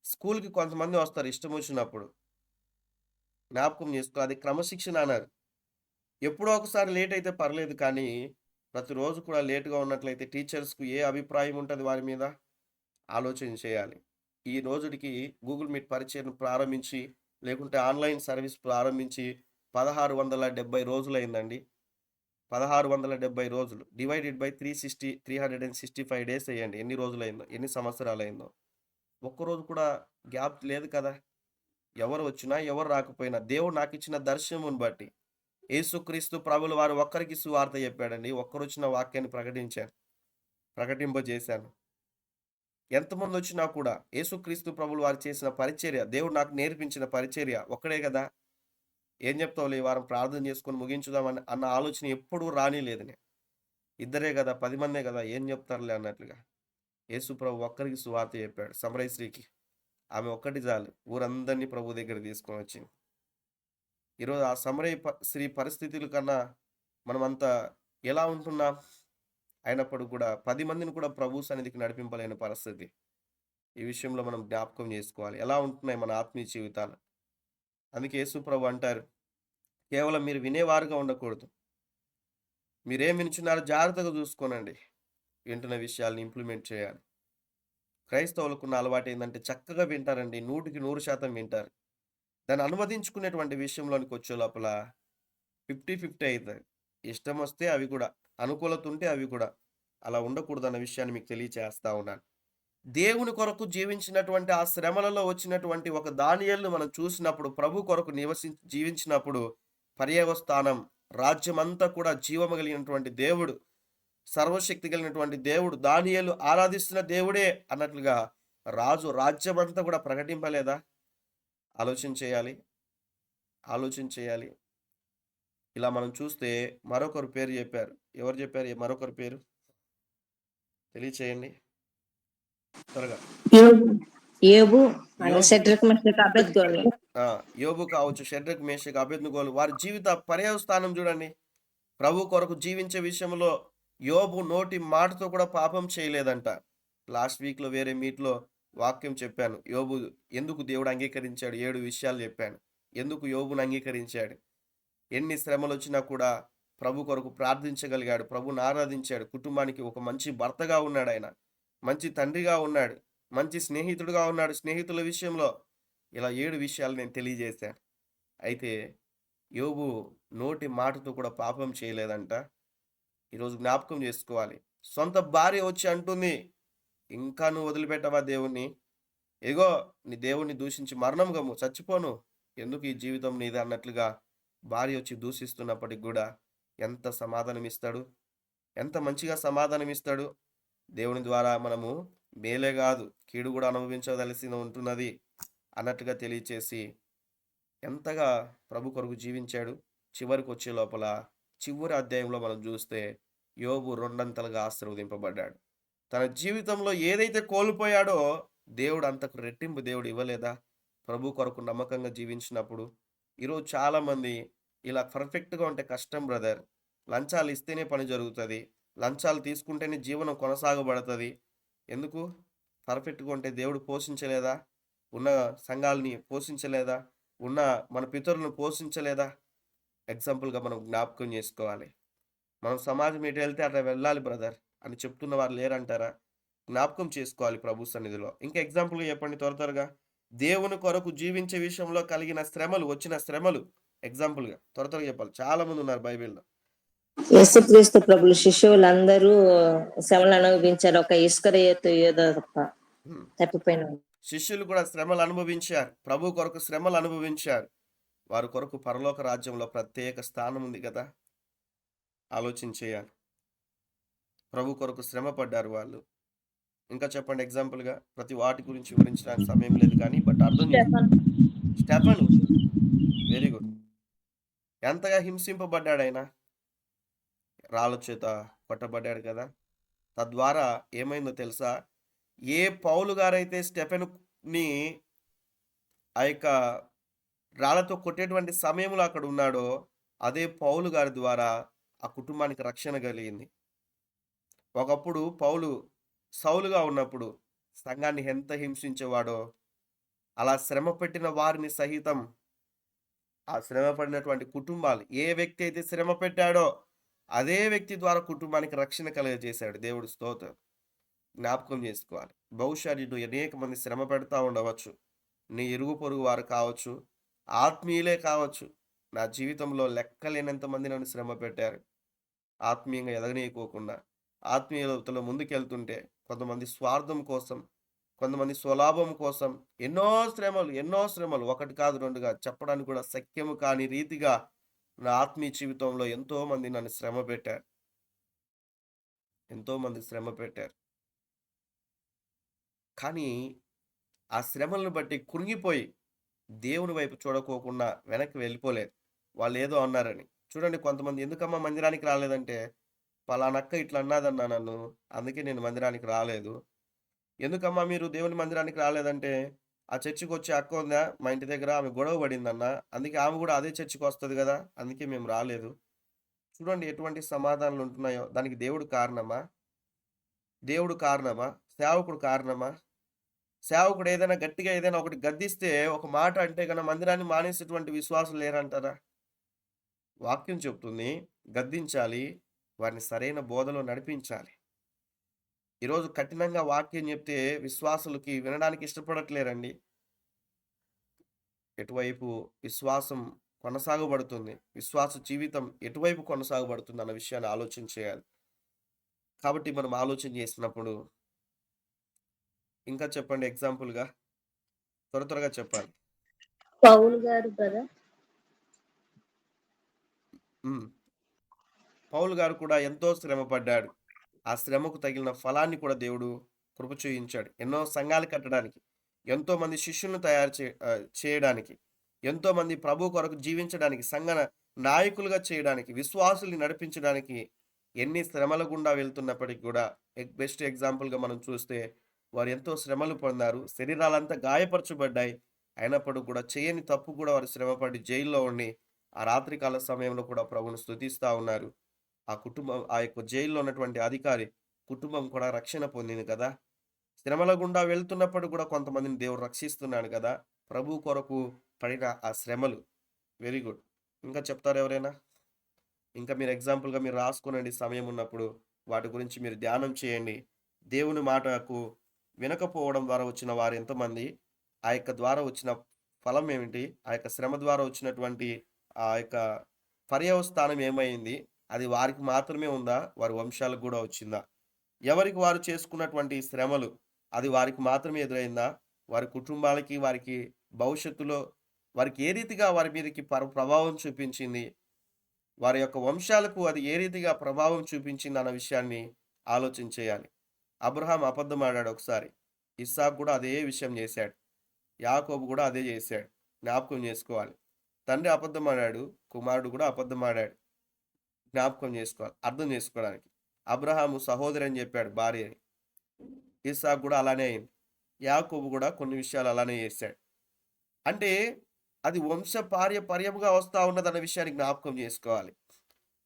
Speaker 1: స్కూల్కి కొంతమంది వస్తారు ఇష్టం వచ్చినప్పుడు. జ్ఞాపకం చేసుకో, అది క్రమశిక్షణ అన్నారు. ఎప్పుడో ఒకసారి లేట్ అయితే పర్లేదు, కానీ ప్రతిరోజు కూడా లేటుగా ఉన్నట్లయితే టీచర్స్కు ఏ అభిప్రాయం ఉంటుంది వారి మీద? ఆలోచన చేయాలి. ఈ రోజుకి గూగుల్ మీట్ పరిచయం ప్రారంభించి, లేకుంటే ఆన్లైన్ సర్వీస్ ప్రారంభించి 1670 రోజులైందండి. 1670 రోజులు డివైడెడ్ బై 365 డేస్ వేయండి. ఎన్ని రోజులైందో, ఎన్ని సంవత్సరాలైందో. ఒక్కరోజు కూడా గ్యాప్ లేదు కదా. ఎవరు వచ్చినా ఎవరు రాకపోయినా దేవుడు నాకు ఇచ్చిన దర్శనమును బట్టి, యేసుక్రీస్తు ప్రభులు వారు ఒక్కరికి సువార్త చెప్పాడండి. ఒక్కరు వచ్చిన వాక్యాన్ని ప్రకటింపజేశాను. ఎంతమంది వచ్చినా కూడా యేసుక్రీస్తు ప్రభులు వారు చేసిన పరిచర్య, దేవుడు నాకు నేర్పించిన పరిచర్య ఒక్కడే కదా. ఏం చెప్తావులే, ఈ వారం ప్రార్థన చేసుకొని ముగించుదామని అన్న ఆలోచన ఎప్పుడూ రానిలేదు. ఇద్దరే కదా, 10 మందే కదా, ఏం చెప్తారులే అన్నట్లుగా యేసు ప్రభు ఒక్కరికి సువార్త చెప్పాడు. సమరయ స్త్రీకి ఆమె ఒక్కటి చాలు, ఊరందరినీ ప్రభు దగ్గర తీసుకొని వచ్చింది. ఈరోజు ఆ సమరయ స్త్రీ పరిస్థితుల కన్నా మనమంతా ఎలా ఉంటున్నాం? అయినప్పుడు కూడా 10 మందిని కూడా ప్రభు సన్నిధికి నడిపింపలేని పరిస్థితి. ఈ విషయంలో మనం జ్ఞాపకం చేసుకోవాలి. ఎలా ఉంటున్నాయి మన ఆత్మీయ జీవితాలు? అందుకే యేసు ప్రభు అంటారు, కేవలం మీరు వినేవారుగా ఉండకూడదు. మీరేం వినుచున్నారో జాగ్రత్తగా చూసుకోనండి. వింటున్న విషయాలను ఇంప్లిమెంట్ చేయాలి. క్రైస్తవులకున్న అలవాటు ఏంటంటే చక్కగా వింటారండి, 100% వింటారు. దాన్ని అనువదించుకునేటువంటి విషయంలోనికి వచ్చే లోపల 50-50 అవుతుంది. ఇష్టం వస్తే అవి కూడా, అనుకూలత ఉంటే అవి కూడా. అలా ఉండకూడదు అన్న విషయాన్ని మీకు తెలియచేస్తా ఉన్నాను. దేవుని కొరకు జీవించినటువంటి ఆ శ్రమలలో వచ్చినటువంటి ఒక దానియేలును మనం చూసినప్పుడు, ప్రభు కొరకు జీవించినప్పుడు పర్యవస్థానం, రాజ్యమంతా కూడా జీవము కలిగినటువంటి దేవుడు, సర్వశక్తి కలిగినటువంటి దేవుడు, దానియేలు ఆరాధిస్తున్న దేవుడే అన్నట్లుగా రాజు రాజ్యమంతా కూడా ప్రకటింపలేదా? ఆలోచన చేయాలి. ఇలా మనం చూస్తే మరొకరు పేరు చెప్పారు. ఎవరు చెప్పారు మరొకరు పేరు? తెలియచేయండి త్వరగా.
Speaker 4: యోబు, షడ్రక్, మెషక్, అబేద్నెగోలు.
Speaker 1: యోబు కావచ్చు, షడ్రక్, మేషక్, అబేద్నెగోలు వారి జీవిత పర్యవస్థానం చూడండి. ప్రభు కొరకు జీవించే విషయంలో యోబు నోటి మాటతో కూడా పాపం చేయలేదంట. లాస్ట్ వీక్లో వేరే మీట్లో వాక్యం చెప్పాను. యోబు ఎందుకు దేవుడు అంగీకరించాడు, 7 విషయాలు చెప్పాను. ఎందుకు యోబును అంగీకరించాడు? ఎన్ని శ్రమలు వచ్చినా కూడా ప్రభు కొరకు ప్రార్థించగలిగాడు, ప్రభుని ఆరాధించాడు, కుటుంబానికి ఒక మంచి భర్తగా ఉన్నాడు ఆయన, మంచి తండ్రిగా ఉన్నాడు, మంచి స్నేహితుడుగా ఉన్నాడు. స్నేహితుల విషయంలో ఇలా 7 విషయాలు నేను తెలియజేశాను. అయితే యోబు నోటి మాటతో కూడా పాపం చేయలేదంట. ఈరోజు జ్ఞాపకం చేసుకోవాలి. సొంత భార్య వచ్చి అంటుంది, ఇంకా నువ్వు వదిలిపెట్టవా దేవుణ్ణి? ఇదిగో నీ దేవుణ్ణి దూషించి మరణం గమ్ము, చచ్చిపోను, ఎందుకు ఈ జీవితం నీది అన్నట్లుగా భార్య వచ్చి దూషిస్తున్నప్పటికి కూడా ఎంత సమాధానం ఇస్తాడు, ఎంత మంచిగా సమాధానం ఇస్తాడు. దేవుని ద్వారా మనము మేలే కాదు కీడు కూడా అనుభవించవలసి ఉంటున్నది అన్నట్టుగా తెలియచేసి ఎంతగా ప్రభు కొరకు జీవించాడు. చివరికి వచ్చే లోపల చివరి అధ్యాయంలో మనం చూస్తే యోబు రెండంతలుగా ఆశీర్వదింపబడ్డాడు. తన జీవితంలో ఏదైతే కోల్పోయాడో దేవుడు అంతకు రెట్టింపు దేవుడు ఇవ్వలేదా? ప్రభు కొరకు నమ్మకంగా జీవించినప్పుడు. ఈరోజు చాలామంది ఇలా పర్ఫెక్ట్గా ఉంటే కష్టం బ్రదర్. లంచాలు ఇస్తేనే పని జరుగుతుంది, లంచాలు తీసుకుంటేనే జీవనం కొనసాగబడుతుంది. ఎందుకు? పర్ఫెక్ట్గా ఉంటే దేవుడు పోషించలేదా? ఉన్న సంఘాలని పోషించలేదా? ఉన్న మన పితరులను పోషించలేదా? ఎగ్జాంపుల్గా మనం జ్ఞాపకం చేసుకోవాలి. మనం సమాజం ఎటు వెళ్తే అట్లా వెళ్ళాలి బ్రదర్ అని చెప్తున్న వారు లేరంటారా? జ్ఞాపకం చేసుకోవాలి ప్రభు సన్నిధిలో. ఇంకా ఎగ్జాంపుల్గా చెప్పండి త్వరగా. దేవుని కొరకు జీవించే విషయంలో కలిగిన శ్రమలు, వచ్చిన శ్రమలు ఎగ్జాంపుల్గా త్వరగా చెప్పాలి. చాలా మంది ఉన్నారు బైబిల్లో.
Speaker 4: యేసుక్రీస్తు ప్రభులు శిష్యులందరూ శ్రమలు అనుభవించారు, ఒక ఇస్కరియోతు యూదా తప్ప
Speaker 1: హ్మ్.
Speaker 4: తప్పిపోయినాడు.
Speaker 1: శిష్యులు కూడా శ్రమలు అనుభవించారు, ప్రభు కొరకు శ్రమలు అనుభవించారు. వారి కొరకు పరలోక రాజ్యంలో ప్రత్యేక స్థానం ఉంది కదా. ఆలోచన చేయాలి. ప్రభు కొరకు శ్రమ పడ్డారు వాళ్ళు. ఇంకా చెప్పండి ఎగ్జాంపుల్గా. ప్రతి వాటి గురించి వివరించడానికి సమయం లేదు కానీ బట్ అర్థం చేసుకోండి. Stephen very good. ఎంతగా హింసింపబడ్డాడు ఆయన, రాళ్ళ చేత కొట్టబడ్డాడు కదా. తద్వారా ఏమైందో తెలుసా? ఏ పౌలు గారైతే స్టెఫెనుని ఆ యొక్క రాళ్లతో కొట్టేటువంటి సమయంలో అక్కడ ఉన్నాడో అదే పౌలు గారి ద్వారా ఆ కుటుంబానికి రక్షణ కలిగింది. ఒకప్పుడు పౌలు సౌలుగా ఉన్నప్పుడు సంఘాన్ని ఎంత హింసించేవాడో, అలా శ్రమ పెట్టిన వారిని సహితం, ఆ శ్రమ పడినటువంటి కుటుంబాలు, ఏ వ్యక్తి అయితే శ్రమ పెట్టాడో అదే వ్యక్తి ద్వారా కుటుంబానికి రక్షణ కలుగజేశాడు. దేవుడి స్తోత్రం. జ్ఞాపకం చేసుకోవాలి. బహుశా నిన్ను అనేక మంది శ్రమ పెడతా ఉండవచ్చు. నీ ఇరుగు పొరుగు వారు కావచ్చు, ఆత్మీయులే కావచ్చు. నా జీవితంలో లెక్కలేనంత మంది నన్ను శ్రమ పెట్టారు. ఆత్మీయంగా ఎదగనీయకోకుండా, ఆత్మీయతలో ముందుకెళ్తుంటే కొంతమంది స్వార్థం కోసం, కొంతమంది స్వలాభం కోసం ఎన్నో శ్రమలు, ఒకటి కాదు రెండు కాదు, చెప్పడానికి కూడా శక్యము కాని రీతిగా నా ఆత్మీయ జీవితంలో ఎంతో మంది నన్ను శ్రమ పెట్టారు. కానీ ఆ శ్రమలను బట్టి కృంగిపోయి దేవుని వైపు చూడకోకుండా వెనక్కి వెళ్ళిపోలేదు. వాళ్ళు ఏదో అన్నారని. చూడండి, కొంతమంది ఎందుకమ్మా మందిరానికి రాలేదంటే, పలానక్క ఇట్లా అన్నదన్నా నన్ను, అందుకే నేను మందిరానికి రాలేదు. ఎందుకమ్మా మీరు దేవుని మందిరానికి రాలేదంటే, ఆ చర్చికి వచ్చే అక్క ఉందా మా ఇంటి దగ్గర, ఆమె గొడవ పడిందన్న, అందుకే ఆమె కూడా అదే చర్చికి వస్తుంది కదా, అందుకే మేము రాలేదు. చూడండి ఎటువంటి సమాధానాలు ఉంటున్నాయో. దానికి దేవుడు కారణమా? సేవకుడు కారణమా? సేవకుడు ఏదైనా గట్టిగా ఏదైనా ఒకటి గద్దిస్తే, ఒక మాట అంటే కన్నా మందిరాన్ని మానేసేటువంటి విశ్వాసం లేరంటారా? వాక్యం చెప్తుంది గద్దించాలి, వారిని సరైన బోధలో నడిపించాలి. ఈరోజు కఠినంగా వాక్యం చెప్తే విశ్వాసులకి వినడానికి ఇష్టపడట్లేరండి. ఎటువైపు విశ్వాసం కొనసాగబడుతుంది, విశ్వాస జీవితం ఎటువైపు కొనసాగబడుతుంది అన్న విషయాన్ని ఆలోచన చేయాలి. కాబట్టి మనం ఆలోచన చేసినప్పుడు ఇంకా చెప్పండి ఎగ్జాంపుల్గా, త్వరగా చెప్పాలి.
Speaker 3: పౌలు గారు కదా.
Speaker 1: పౌలు గారు కూడా ఎంతో శ్రమ పడ్డాడు. ఆ శ్రమకు తగిలిన ఫలాన్ని కూడా దేవుడు కృప చూయించాడు. ఎన్నో సంఘాలు కట్టడానికి, ఎంతో మంది శిష్యులను తయారు చేయడానికి, ఎంతో మంది ప్రభు కొరకు జీవించడానికి, సంఘ నాయకులుగా చేయడానికి, విశ్వాసుల్ని నడిపించడానికి ఎన్ని శ్రమల గుండా వెళ్తున్నప్పటికీ కూడా బెస్ట్ ఎగ్జాంపుల్గా మనం చూస్తే వారు ఎంతో శ్రమలు పొందారు. శరీరాలంతా గాయపరచబడ్డాయి. అయినప్పటికీ కూడా చేయని తప్పు కూడా వారు శ్రమపడి జైల్లో ఉండి ఆ రాత్రికాల సమయంలో కూడా ప్రభువును స్తుతిస్తూ ఉన్నారు. ఆ కుటుంబం, ఆ యొక్క జైల్లో ఉన్నటువంటి అధికారి కుటుంబం కూడా రక్షణ పొందింది కదా. శ్రమల గుండా వెళ్తున్నప్పుడు కూడా కొంతమందిని దేవుడు రక్షిస్తున్నాడు కదా. ప్రభు కొరకు పడిన ఆ శ్రమలు. Very good. ఇంకా చెప్తారు ఎవరైనా? ఇంకా మీరు ఎగ్జాంపుల్గా మీరు రాసుకునండి, సమయం ఉన్నప్పుడు వాటి గురించి మీరు ధ్యానం చేయండి. దేవుని మాటకు వినకపోవడం ద్వారా వచ్చిన వారు ఎంతమంది? ఆ యొక్క ద్వారా వచ్చిన ఫలం ఏమిటి? ఆ యొక్క శ్రమ ద్వారా వచ్చినటువంటి ఆ యొక్క పర్యవస్థానం ఏమైంది? అది వారికి మాత్రమే ఉందా? వారి వంశాలకు గూడా వచ్చిందా? ఎవరికి వారు చేసుకున్నటువంటి శ్రమలు అది వారికి మాత్రమే ఎదురైందా? వారి కుటుంబాలకి, వారికి భవిష్యత్తులో వారికి ఏ రీతిగా వారి మీదకి ప్రభావం చూపించింది? వారి యొక్క వంశాలకు అది ఏ రీతిగా ప్రభావం చూపించిందన్న విషయాన్ని ఆలోచన చేయాలి. అబ్రహాం అబద్ధమాడాడు ఒకసారి. ఇస్సాకు కూడా అదే విషయం చేశాడు. యాకోబు కూడా అదే చేశాడు. జ్ఞాపకం చేసుకోవాలి. తండ్రి అబద్ధమాడాడు, కుమారుడు కూడా అబద్ధమాడాడు. జ్ఞాపకం చేసుకోవాలి, అర్థం చేసుకోవడానికి. అబ్రహాము సహోదరి అని చెప్పాడు భార్యని. ఇస్సాకు కూడా అలానే అయింది. యాకోబు కూడా కొన్ని విషయాలు అలానే చేశాడు. అంటే అది పర్యంగా వస్తా ఉన్నదన్న విషయాన్ని జ్ఞాపకం చేసుకోవాలి.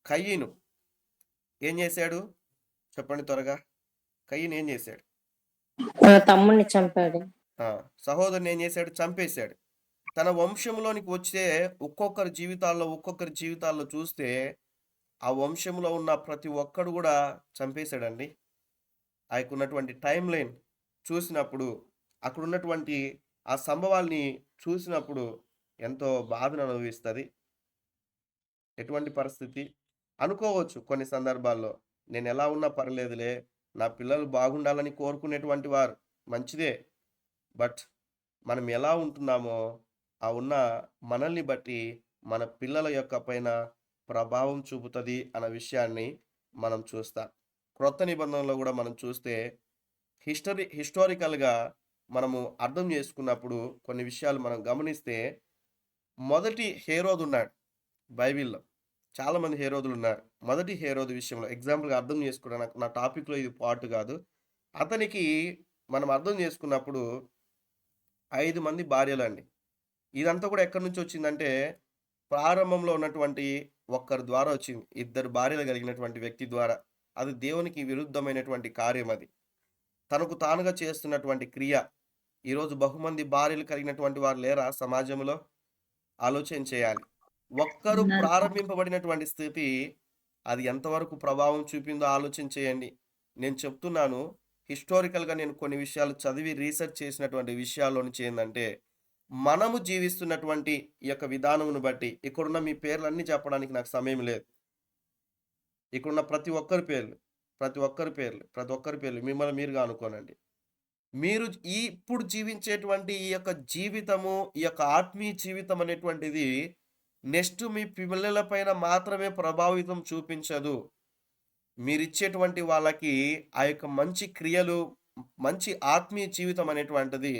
Speaker 1: కయ్యను ఏం చేశాడు చెప్పండి త్వరగా? కయ్యను ఏం చేశాడు?
Speaker 4: తన తమ్ముడిని చంపాడు.
Speaker 1: సహోదరుని ఏం చేశాడు? చంపేశాడు. తన వంశంలోనికి వచ్చే ఒక్కొక్కరి జీవితాల్లో చూస్తే ఆ వంశంలో ఉన్న ప్రతి ఒక్కడు కూడా చంపేశాడండి. ఆయనకున్నటువంటి టైం లైన్ చూసినప్పుడు, అక్కడ ఉన్నటువంటి ఆ సంభవాల్ని చూసినప్పుడు ఎంతో బాధను అనుభవిస్తుంది. ఎటువంటి పరిస్థితి అనుకోవచ్చు కొన్ని సందర్భాల్లో, నేను ఎలా ఉన్నా పర్లేదులే, నా పిల్లలు బాగుండాలని కోరుకునేటువంటి వారు మంచిదే. బట్ మనం ఎలా ఉంటున్నామో ఆ ఉన్న మనల్ని బట్టి మన పిల్లల యొక్క పైన ప్రభావం చూపుతుంది అన్న విషయాన్ని మనం చూస్తాం. క్రొత్త నిబంధనలో కూడా మనం చూస్తే హిస్టారికల్గా మనము అర్థం చేసుకున్నప్పుడు కొన్ని విషయాలు మనం గమనిస్తే, మొదటి హేరోదు ఉన్నాడు బైబిల్లో. చాలామంది హేరోదులు ఉన్నారు. మొదటి హేరోదు విషయంలో ఎగ్జాంపుల్గా అర్థం చేసుకోవడానికి, నా టాపిక్లో ఇది పార్ట్ కాదు, అతనికి మనం అర్థం చేసుకున్నప్పుడు 5 మంది భార్యలండి. ఇదంతా కూడా ఎక్కడి నుంచి వచ్చిందంటే ప్రారంభంలో ఉన్నటువంటి ఒక్కరి ద్వారా వచ్చింది. 2 భార్యలు కలిగినటువంటి వ్యక్తి ద్వారా. అది దేవునికి విరుద్ధమైనటువంటి కార్యం. అది తనకు తానుగా చేస్తున్నటువంటి క్రియ. ఈరోజు బహుమంది భార్యలు కలిగినటువంటి వారు లేరా సమాజంలో? ఆలోచన చేయాలి. ఒక్కరు
Speaker 3: ఉన్నారు.
Speaker 1: ప్రారంభింపబడినటువంటి స్థితి అది ఎంతవరకు ప్రభావం చూపిందో ఆలోచన చేయండి. నేను చెప్తున్నాను, హిస్టారికల్గా నేను కొన్ని విషయాలు చదివి రీసెర్చ్ చేసినటువంటి విషయాల్లో నుంచి ఏంటంటే, మనము జీవిస్తున్నటువంటి ఈ యొక్క విధానమును బట్టి, ఇక్కడున్న మీ పేర్లన్నీ చెప్పడానికి నాకు సమయం లేదు. ఇక్కడున్న ప్రతి ఒక్కరి పేర్లు మిమ్మల్ని మీరుగా అనుకోనండి. మీరు ఇప్పుడు జీవించేటువంటి ఈ యొక్క జీవితము, ఈ యొక్క ఆత్మీయ జీవితం అనేటువంటిది నెక్స్ట్ మీ పిల్లల పైన మాత్రమే ప్రభావితం చూపించదు. మీరిచ్చేటువంటి వాళ్ళకి ఆ యొక్క మంచి క్రియలు, మంచి ఆత్మీయ జీవితం అనేటువంటిది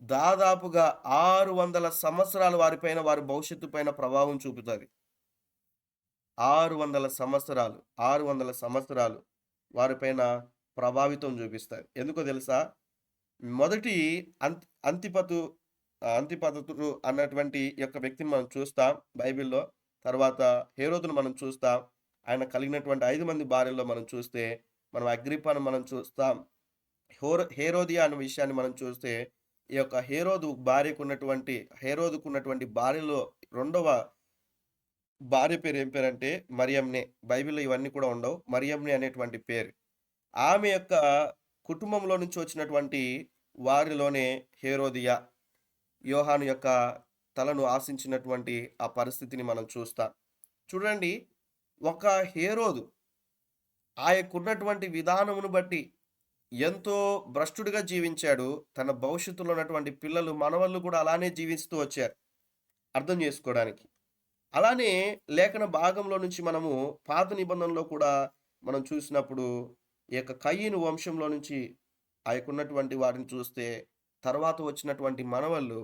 Speaker 1: దాదాపుగా 600 సంవత్సరాలు వారిపైన, వారి భవిష్యత్తు పైన ప్రభావం చూపుతుంది. 600 సంవత్సరాలు వారిపైన ప్రభావితం చూపిస్తాయి. ఎందుకో తెలుసా? మొదటి అంతిపతుడు అన్నటువంటి యొక్క వ్యక్తిని మనం చూస్తాం బైబిల్లో. తర్వాత హేరోదును మనం చూస్తాం. ఆయన కలిగినటువంటి 5 మంది భార్యల్లో మనం చూస్తే, మనం అగ్రిప్పను మనం చూస్తాం. హేరోదియా అనే విషయాన్ని మనం చూస్తే, ఈ యొక్క హేరోదుకున్నటువంటి భార్యలో రెండవ భార్య పేరు ఏం పేరంటే మరియంనే. బైబిల్లో ఇవన్నీ కూడా ఉండవు. మరియంనే అనేటువంటి పేరు. ఆమె యొక్క కుటుంబంలో నుంచి వచ్చినటువంటి వారిలోనే హేరోదియా యోహాను యొక్క తలను ఆశించినటువంటి ఆ పరిస్థితిని మనం చూస్తాం. చూడండి, ఒక హేరోదు ఆయనకున్నటువంటి విధానమును బట్టి ఎంతో భ్రష్టుడిగా జీవించాడు. తన భవిష్యత్తులో ఉన్నటువంటి పిల్లలు, మనవళ్ళు కూడా అలానే జీవిస్తూ వచ్చారు. అర్థం చేసుకోవడానికి. అలానే లేఖన భాగంలో నుంచి మనము పాత నిబంధనలో కూడా మనం చూసినప్పుడు, ఈ యొక్క కయీను వంశంలో నుంచి ఆయనకున్నటువంటి వారిని చూస్తే, తర్వాత వచ్చినటువంటి మనవళ్ళు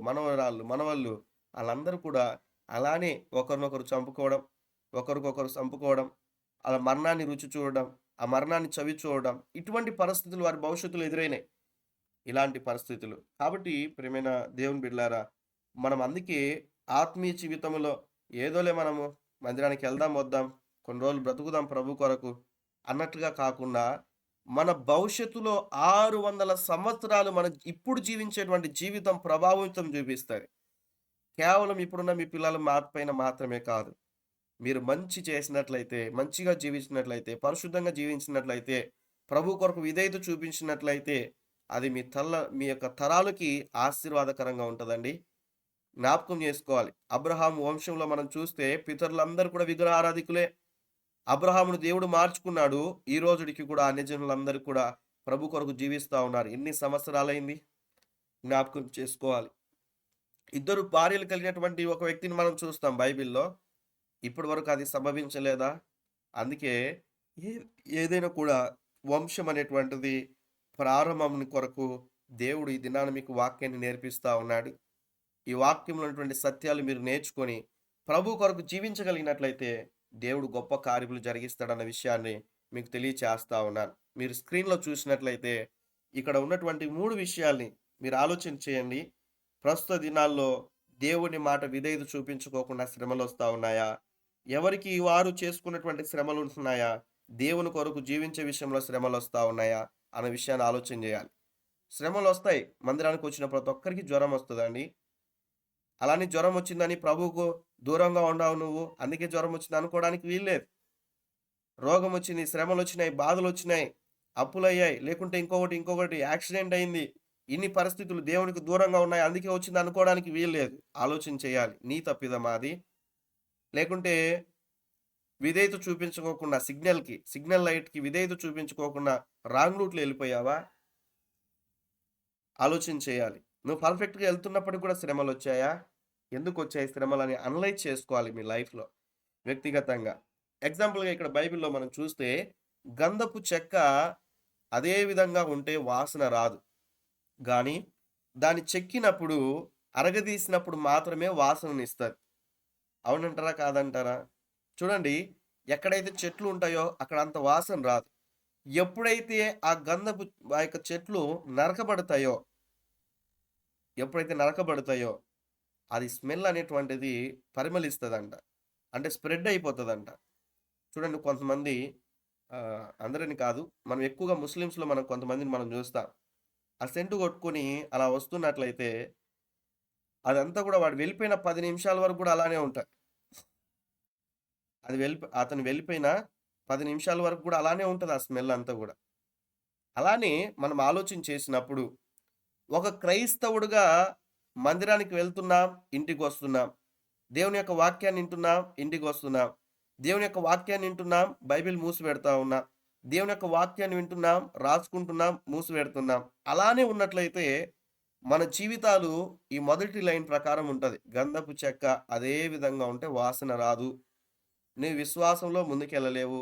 Speaker 1: వాళ్ళందరూ కూడా అలానే ఒకరినొకరు చంపుకోవడం, ఒకరికొకరు చంపుకోవడం, అలా మరణాన్ని రుచి చూడడం, ఆ మరణాన్ని చవి చూడడం, ఇటువంటి పరిస్థితులు వారి భవిష్యత్తులో ఎదురైనాయి. ఇలాంటి పరిస్థితులు. కాబట్టి ప్రియమైన దేవుని బిడ్డలారా, మనం అందుకే ఆత్మీయ జీవితంలో ఏదోలే మనము మందిరానికి వెళ్దాం, వద్దాం, కొన్ని రోజులు బ్రతుకుదాం ప్రభు కొరకు అన్నట్లుగా కాకుండా, మన భవిష్యత్తులో 600 సంవత్సరాలు మనం ఇప్పుడు జీవించేటువంటి జీవితం ప్రభావితం చూపిస్తుంది. కేవలం ఇప్పుడున్న మీ పిల్లల పైన మాత్రమే కాదు. మీరు మంచిగా జీవించినట్లయితే, పరిశుద్ధంగా జీవించినట్లయితే, ప్రభు కొరకు విధేయత చూపించినట్లయితే అది మీ యొక్క తరాలకి ఆశీర్వాదకరంగా ఉంటదండి. జ్ఞాపకం చేసుకోవాలి. అబ్రహాము వంశంలో మనం చూస్తే పితరులందరూ కూడా విగ్రహారాధికులే. అబ్రహామును దేవుడు మార్చుకున్నాడు. ఈ రోజుడికి కూడా అన్యజనులందరూ కూడా ప్రభు కొరకు జీవిస్తా ఉన్నారు. ఎన్ని సంవత్సరాలైంది? జ్ఞాపకం చేసుకోవాలి. ఇద్దరు భార్యలు కలిగినటువంటి ఒక వ్యక్తిని మనం చూస్తాం బైబిల్‌లో. ఇప్పటి వరకు అది సంభవించలేదా? అందుకే ఏ ఏదైనా కూడా వంశం అనేటువంటిది ప్రారంభం కొరకు దేవుడు ఈ దినాన మీకు వాక్యాన్ని నేర్పిస్తా ఉన్నాడు. ఈ వాక్యంలో ఉన్నటువంటి సత్యాలు మీరు నేర్చుకొని ప్రభు కొరకు జీవించగలిగినట్లయితే దేవుడు గొప్ప కార్యములు జరిగిస్తాడన్న విషయాన్ని మీకు తెలియచేస్తా ఉన్నాను. మీరు స్క్రీన్‌లో చూసినట్లయితే ఇక్కడ ఉన్నటువంటి 3 విషయాల్ని మీరు ఆలోచన చేయండి. ప్రస్తుత దినాల్లో దేవుని మాట విధేయత చూపించుకోకుండా శ్రమలొస్తా ఉన్నాయా? ఎవరికి వారు చేసుకున్నటువంటి శ్రమలు ఉంటున్నాయా? దేవుని కొరకు జీవించే విషయంలో శ్రమలొస్తా ఉన్నాయా? అన్న విషయాన్ని ఆలోచన చేయాలి. శ్రమలొస్తాయి. మందిరానికి వచ్చిన ప్రతి ఒక్కరికి జ్వరం వస్తదండి. అలానే జ్వరం వచ్చిందని ప్రభువుకు దూరంగా ఉండావు నువ్వు, అందుకే జ్వరం వచ్చింది అనుకోవడానికి వీల్లేదు. రోగం వచ్చింది, శ్రమలొచ్చినాయి, బాధలొచ్చినాయి, అప్పులయ్యాయి, లేకుంటే ఇంకొకటి యాక్సిడెంట్ అయింది. ఇన్ని పరిస్థితులు దేవునికి దూరంగా ఉన్నాయి, అందుకే వచ్చింది అనుకోవడానికి వీల్లేదు. ఆలోచన చేయాలి. నీ తప్పిదమా అది? లేకుంటే విధేయత చూపించుకోకుండా సిగ్నల్ లైట్‌కి విధేయత చూపించుకోకుండా రాంగ్ రూట్‌లో వెళ్ళిపోయావా? ఆలోచన చేయాలి. నువ్వు పర్ఫెక్ట్‌గా వెళ్తున్నప్పటికి కూడా శ్రమలొచ్చాయా? ఎందుకొచ్చాయి శ్రమలని అనలైజ్ చేసుకోవాలి మీ లైఫ్‌లో వ్యక్తిగతంగా. ఎగ్జాంపుల్‌గా ఇక్కడ బైబిల్‌లో మనం చూస్తే గంధపు చెక్క అదే విధంగా ఉంటే వాసన రాదు. గానీ దాన్ని చెక్కినప్పుడు, అరగదీసినప్పుడు మాత్రమే వాసననిస్తది. అవునంటారా? కాదంటారా? చూడండి, ఎక్కడైతే చెట్లు ఉంటాయో అక్కడ అంత వాసన రాదు. ఎప్పుడైతే ఆ యొక్క చెట్లు ఎప్పుడైతే నరకబడతాయో అది స్మెల్ అనేటువంటిది పరిమళిస్తదంట. అంటే స్ప్రెడ్ అయిపోతదంట. చూడండి, కొంతమంది అందరని కాదు, మనం ఎక్కువగా ముస్లిమ్స్‌లో మనం కొంతమందిని మనం చూస్తాం. ఆ సెంటు కొట్టుకొని అలా వస్తున్నట్లయితే అదంతా కూడా వాడు వెళ్ళిపోయిన 10 నిమిషాల వరకు కూడా అలానే ఉంటది. అతను వెళ్ళిపోయిన 10 నిమిషాల వరకు కూడా అలానే ఉంటది ఆ స్మెల్ అంతా గూడా. అలానే మనం ఆలోచన చేసినప్పుడు ఒక క్రైస్తవుడుగా మందిరానికి వెళ్తున్నాం, ఇంటికొస్తున్నాం. దేవుని యొక్క వాక్యాన్ని వింటున్నాం, ఇంటికొస్తున్నాం. దేవుని యొక్క వాక్యాన్ని వింటున్నాం, బైబిల్ మూసిపెడతా ఉన్నాం. దేవుని యొక్క వాక్యాన్ని వింటున్నాం, రాసుకుంటున్నాం, మూసిపెడుతున్నాం. అలానే ఉన్నట్లయితే మన జీవితాలు ఈ మొదటి లైన్ ప్రకారం ఉంటది. గంధపు చెక్క అదే విధంగా ఉంటే వాసన రాదు. నీ విశ్వాసంలో ముందుకెళ్ళలేవు.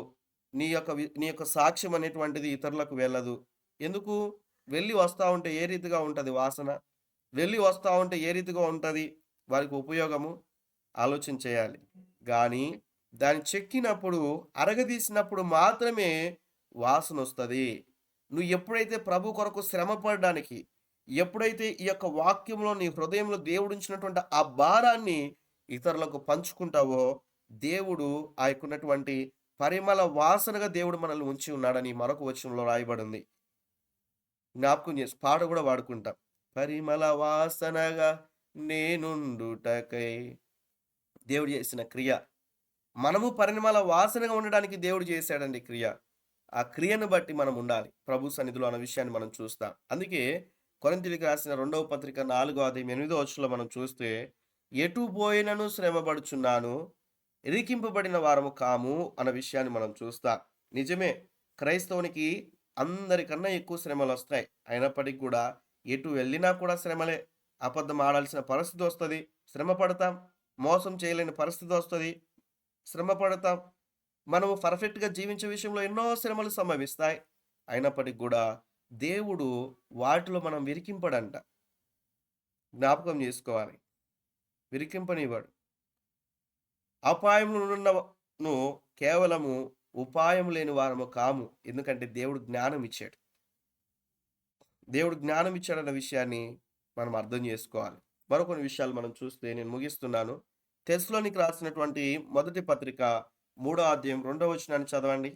Speaker 1: నీ యొక్క సాక్ష్యం అనేటువంటిది ఇతరులకు వెళ్ళదు. ఎందుకు? వెళ్ళి వస్తా ఉంటే ఏ రీతిగా ఉంటది వాసన? వెళ్ళి వస్తా ఉంటే ఏ రీతిగా ఉంటది వారికి ఉపయోగము? ఆలోచన చేయాలి. గానీ దాన్ని చెక్కినప్పుడు, అరగదీసినప్పుడు మాత్రమే వాసనొస్తది. నువ్వు ఎప్పుడైతే ప్రభు కొరకు శ్రమ పడడానికి, ఎప్పుడైతే ఈ యొక్క వాక్యంలో నీ హృదయంలో దేవుడుంచినటువంటి ఆ భారాన్ని ఇతరులకు పంచుకుంటావో, దేవుడు ఆ యొక్కున్నటువంటి పరిమళ వాసనగా దేవుడు మనల్ని ఉంచి ఉన్నాడని మరొక వచనంలో రాయబడింది. జ్ఞాపకం చేసి పాట కూడా పాడుకుంటాం. పరిమళ వాసనగా నేనుండుటకై దేవుడు చేసిన క్రియ. మనము పరిమళ వాసనగా ఉండడానికి దేవుడు చేశాడండి క్రియ. ఆ క్రియను బట్టి మనం ఉండాలి ప్రభు సన్నిధిలో అన్న విషయాన్ని మనం చూస్తాం. అందుకే కొరింథీయులకు రాసిన 2వ పత్రిక 4వ అధ్యాయం 8వ వచనంలో మనం చూస్తే, ఎటు పోయినను శ్రమపడుచున్నాను, ఇరికింపబడిన వారము కాము అన్న విషయాన్ని మనం చూస్తాం. నిజమే, క్రైస్తవునికి అందరికన్నా ఎక్కువ శ్రమలొస్తాయి. అయినప్పటికీ కూడా ఎటు వెళ్ళినా కూడా శ్రమలే. అబద్ధం ఆడాల్సిన పరిస్థితి వస్తది, శ్రమ పడతాం. మోసం చేయలేని పరిస్థితి వస్తది, శ్రమ పడతాం. మనము పర్ఫెక్ట్‌గా జీవించే విషయంలో ఎన్నో శ్రమలు సంభవిస్తాయి. అయినప్పటికి కూడా దేవుడు వాటిలో మనం విరికింపడంట. జ్ఞాపకం చేసుకోవాలి. విరికింపనివ్వడు. అపాయములున్నను కేవలము ఉపాయం లేని వారము కాము. ఎందుకంటే దేవుడు జ్ఞానం ఇచ్చాడు. దేవుడు జ్ఞానం ఇచ్చాడన్న విషయాన్ని మనం అర్థం చేసుకోవాలి. మరికొన్ని విషయాలు మనం చూస్తే నేను ముగిస్తున్నాను. తెస్సలోనికి రాసినటువంటి మొదటి పత్రిక 3వ అధ్యాయం 2వ వచనాన్ని చదవండి.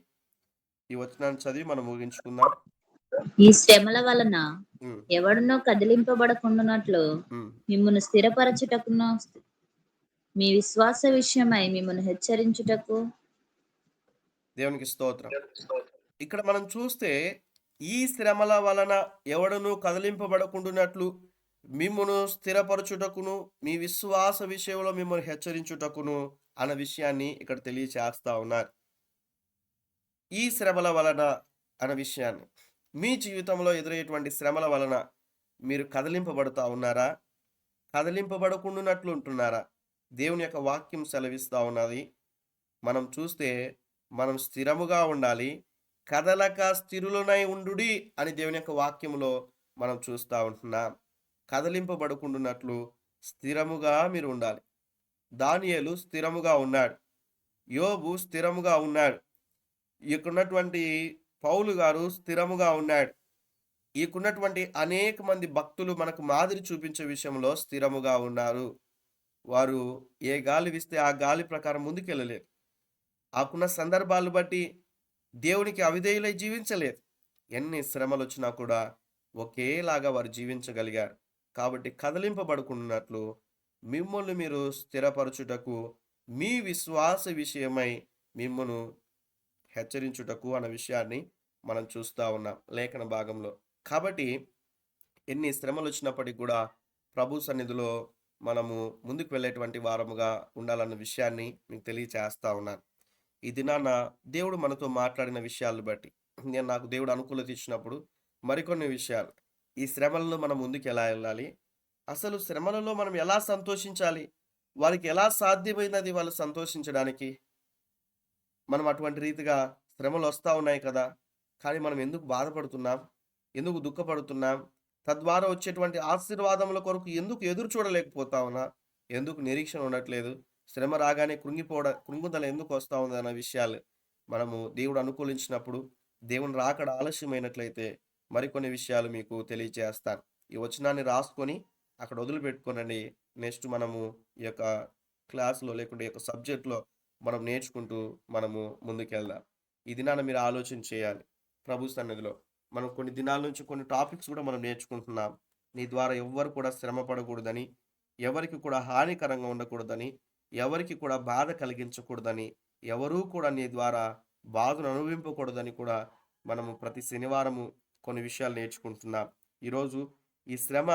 Speaker 1: ఈ వచనాన్ని చదివి మనం ముగించుకుందాం.
Speaker 3: ఈ శ్రమల వలన
Speaker 1: హ్మ్.
Speaker 3: ఎవడునో కదిలింపబడకుండునట్లు
Speaker 1: హ్మ్.
Speaker 3: మిమ్మును స్థిరపరచుటకును, మీ విశ్వాస విషయమై మిమ్మును హెచ్చరించుటకు
Speaker 1: దేవునికి స్తోత్రం. ఇక్కడ మనం చూస్తే ఈ శ్రమల వలన ఎవడను కదిలింపబడకుండునట్లు మిమ్మును స్థిరపరచుటకును మీ విశ్వాస విషయంలో మిమ్మల్ని హెచ్చరించుటకును అన్న విషయాన్ని ఇక్కడ తెలియచేస్తా ఉన్నారు. ఈ శ్రమల వలన అన్న విషయాన్ని మీ జీవితంలో ఎదురయ్యేటువంటి శ్రమల వలన మీరు కదిలింపబడుతూ ఉన్నారా? కదిలింపబడకుండానట్లు ఉంటున్నారా? దేవుని యొక్క వాక్యం సెలవిస్తూ ఉన్నది. మనం చూస్తే మనం స్థిరముగా ఉండాలి, కదలక స్థిరులనై ఉండుడి అని దేవుని యొక్క వాక్యంలో మనం చూస్తూ ఉంటున్నాం. కదలింపబడకుండానట్లు స్థిరముగా మీరు ఉండాలి. దానియేలు స్థిరముగా ఉన్నాడు, యోబు స్థిరముగా ఉన్నాడు, ఇక్కడున్నటువంటి పౌలు గారు స్థిరముగా ఉన్నాడు. ఈకున్నటువంటి అనేక మంది భక్తులు మనకు మాదిరి చూపించే విషయంలో స్థిరముగా ఉన్నారు. వారు ఏ గాలి వీస్తే ఆ గాలి ప్రకారం ముందుకెళ్ళలేదు. ఆకున్న సందర్భాలు బట్టి దేవునికి అవిధేయులై జీవించలేదు. ఎన్ని శ్రమలు వచ్చినా కూడా ఒకేలాగా వారు జీవించగలిగారు. కాబట్టి కదిలింపబడుకున్నట్లు మిమ్మల్ని మీరు స్థిరపరచుటకు మీ విశ్వాస విషయమై మిమ్మను హెచ్చరించుటకు అన్న విషయాన్ని మనం చూస్తూ ఉన్నాం లేఖన భాగంలో. కాబట్టి ఎన్ని శ్రమలు వచ్చినప్పటికీ కూడా ప్రభు సన్నిధిలో మనము ముందుకు వెళ్ళేటువంటి వారముగా ఉండాలన్న విషయాన్ని మీకు తెలియచేస్తా ఉన్నాను. ఈ దినాన దేవుడు మనతో మాట్లాడిన విషయాలను బట్టి నాకు దేవుడు అనుకూలత ఇచ్చినప్పుడు మరికొన్ని విషయాలు, ఈ శ్రమలలో మనం ముందుకు ఎలా వెళ్ళాలి, అసలు శ్రమలలో మనం ఎలా సంతోషించాలి, వారికి ఎలా సాధ్యమైనది వాళ్ళు సంతోషించడానికి. మనం అటువంటి రీతిగా శ్రమలు వస్తూ ఉన్నాయి కదా, కానీ మనం ఎందుకు బాధపడుతున్నాం, ఎందుకు దుఃఖపడుతున్నాం, తద్వారా వచ్చేటువంటి ఆశీర్వాదముల కొరకు ఎందుకు ఎదురు చూడలేకపోతా ఉన్నా, ఎందుకు నిరీక్షణ ఉండట్లేదు, శ్రమ రాగానే కృంగుదల ఎందుకు వస్తూ ఉంది అన్న విషయాలు మనము దేవుడు అనుకూలించినప్పుడు, దేవుని రాకడ ఆలస్యమైనట్లయితే మరికొన్ని విషయాలు మీకు తెలియజేస్తాను. ఈ వచనాన్ని రాసుకొని అక్కడ వదిలిపెట్టుకోనండి. నెక్స్ట్ మనము ఈ యొక్క క్లాస్లో లేకుంటే ఈ యొక్క సబ్జెక్ట్లో మనం నేర్చుకుంటూ మనము ముందుకెళ్దాం. ఈ దినాన మీరు ఆలోచన చేయాలి. ప్రభు సన్నిధిలో మనం కొన్ని దినాల నుంచి కొన్ని టాపిక్స్ కూడా మనం నేర్చుకుంటున్నాం. నీ ద్వారా ఎవ్వరు కూడా శ్రమ పడకూడదని, ఎవరికి కూడా హానికరంగా ఉండకూడదని, ఎవరికి కూడా బాధ కలిగించకూడదని, ఎవరూ కూడా నీ ద్వారా బాధను అనుభవింపకూడదని కూడా మనము ప్రతి శనివారము కొన్ని విషయాలు నేర్చుకుంటున్నాం. ఈరోజు ఈ శ్రమ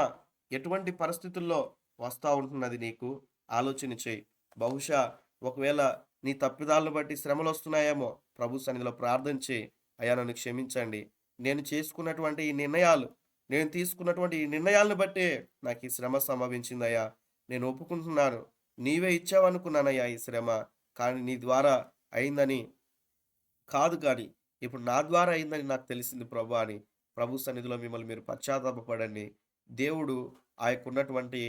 Speaker 1: ఎటువంటి పరిస్థితుల్లో వస్తూ ఉంటున్నది నీకు ఆలోచన చేయి. బహుశా ఒకవేళ నీ తప్పిదాలను బట్టి శ్రమలు వస్తున్నాయేమో ప్రభు సన్నిధిలో ప్రార్థన చేయి. అయ్యా నన్ను క్షమించండి, నేను చేసుకున్నటువంటి ఈ నిర్ణయాలు, నేను తీసుకున్నటువంటి ఈ నిర్ణయాలను బట్టే నాకు ఈ శ్రమ సంభవించిందయ్యా, నేను ఒప్పుకుంటున్నాను, నీవే ఇచ్చావనుకున్నానయ్యా ఈ శ్రమ, కానీ నీ ద్వారా అయిందని కాదు, కానీ ఇప్పుడు నా ద్వారా అయిందని నాకు తెలిసింది ప్రభు అని ప్రభు సన్నిధిలో మిమ్మల్ని మీరు పశ్చాత్తాపపడండి. దేవుడు ఆ యొక్క ఉన్నటువంటి